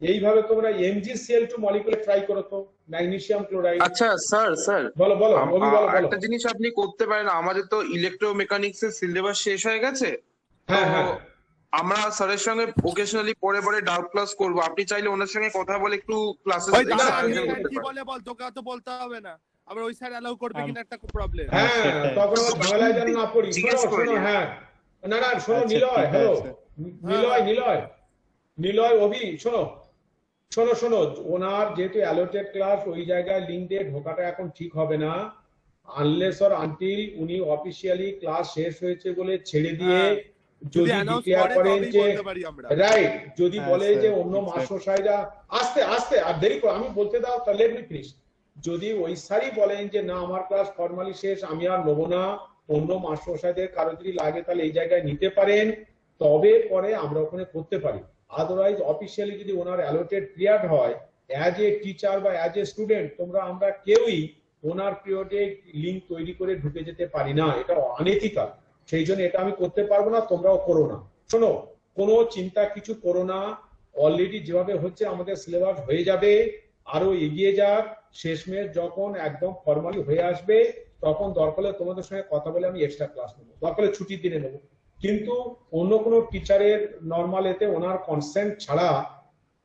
এইভাবে তোমরা MgCl2 মলিকুলে ট্রাই করো তো, ম্যাগনেসিয়াম ক্লোরাইড। আচ্ছা স্যার বলো বলো অভি, বলো বলো। একটা জিনিস আপনি করতে পারেন, আমাদের তো ইলেকট্রোমেকানিক্স এর সিলেবাস শেষ হয়ে গেছে। হ্যাঁ হ্যাঁ, আমরা স্যারের সঙ্গে ওকেশনালি পরে ডাউট ক্লাস করব, আপনি চাইলে ওনার সঙ্গে কথা বলে একটু ক্লাসেস ওই দাঁড়া, কি বলে বল, তোকে তো বলতে হবে না, আবার ওই স্যার অ্যালাউ করবে কিনা একটা প্রবলেম। হ্যাঁ তখন আবার ঝামেলায় যেন না পড়ি। জিজ্ঞেস শোনো করে শোনো, নিও। হ্যাঁ না না শোনো, আচ্ছা, নিলয়, ঠিক হ্যালো আছে। নিলয় অভি, শোনো শোনো শোনো, ওনার যেহেতু অ্যালোটেড ক্লাস, ওই জায়গায় লিঙ্ক দিয়ে ঢোকাটা এখন ঠিক হবে না, আনলেস অর আনটিল উনি অফিসিয়ালি ক্লাস শেষ হয়েছে বলে ছেড়ে দিয়ে যদি announce ডিক্লেয়ার করে করেন তবেই যে বলতে পারি আমরা। রাইট, যদি হ্যাঁ, বলে স্যার, যে অন্য exactly. মাস্টারমশাইরা আস্তে আস্তে আর দেরি করে, আমি বলতে দাও তাহলে লেট মি ফিনিশ। যদি ওই স্যারই বলেন যে না আমার ক্লাস ফর্মালি শেষ, আমি আর নেবো না, অন্য মাস্টারমশাইদের কারো যদি লাগে তাহলে এই জায়গায় নিতে পারেন, তবে পরে আমরা ওখানে করতে পারি। আদারওয়াইজ অফিসিয়ালি যদি ওনার অ্যালোটেড পিরিয়ড হয়, অ্যাজ এ টিচার বা অ্যাজ এ স্টুডেন্ট আমরা কেউই ওনার পিরিয়ডে লিঙ্ক তৈরি করে ঢুকে যেতে পারি না, এটা অনৈতিকাল। সেই জন্য এটা আমি করতে পারবো না, তোমরাও করো না। শোনো, কোনো চিন্তা কিছু করো না, অলরেডি যেভাবে হচ্ছে আমাদের সিলেবাস হয়ে যাবে, আরো এগিয়ে যাক। শেষমেশ যখন একদম ফর্মালি হয়ে আসবে, তখন দরকার হলে তোমাদের সঙ্গে কথা বলে আমি এক্সট্রা ক্লাস নেবো, দরকার হলে ছুটির দিনে নেবো। কিন্তু অন্য কোনো টিচারের নর্মাল এতে ওনার কনসেন্ট ছাড়া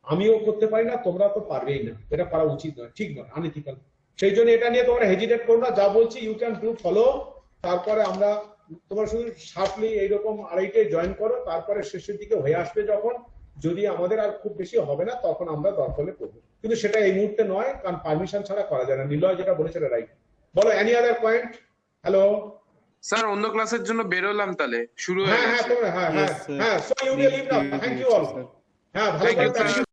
আমিও করতে পারি না, তোমরা তো পারবেই না, এটা করা উচিত নয়, ঠিক নয়, আনএথিক্যাল। সেই জন্য এটা নিয়ে তোমরা হেজিটেট করো না, যা বলছি ইউ ক্যান ডু ফলো। তারপরে আমরা তোমরা শুধু শার্পলি এইরকম আড়াইটে জয়েন করো, তারপরে শেষের দিকে হয়ে আসবে যখন, যদি আমাদের আর খুব বেশি হবে না তখন আমরা দরকার হলে করবো, কিন্তু সেটা এই মুহূর্তে নয়, কারণ পারমিশন ছাড়া করা যায় না। নিলয় যেটা বলেছে রাইট। বলো any other point? Hello sir, অন্য ক্লাসের জন্য বেরোলাম, তাহলে শুরু হয়ে হ্যাঁ হ্যাঁ গেছে। তোমরা হ্যাঁ হ্যাঁ Yes, sir. হ্যাঁ, so you will leave now, thank you all. হ্যাঁ ভালো Thank you, করে sir.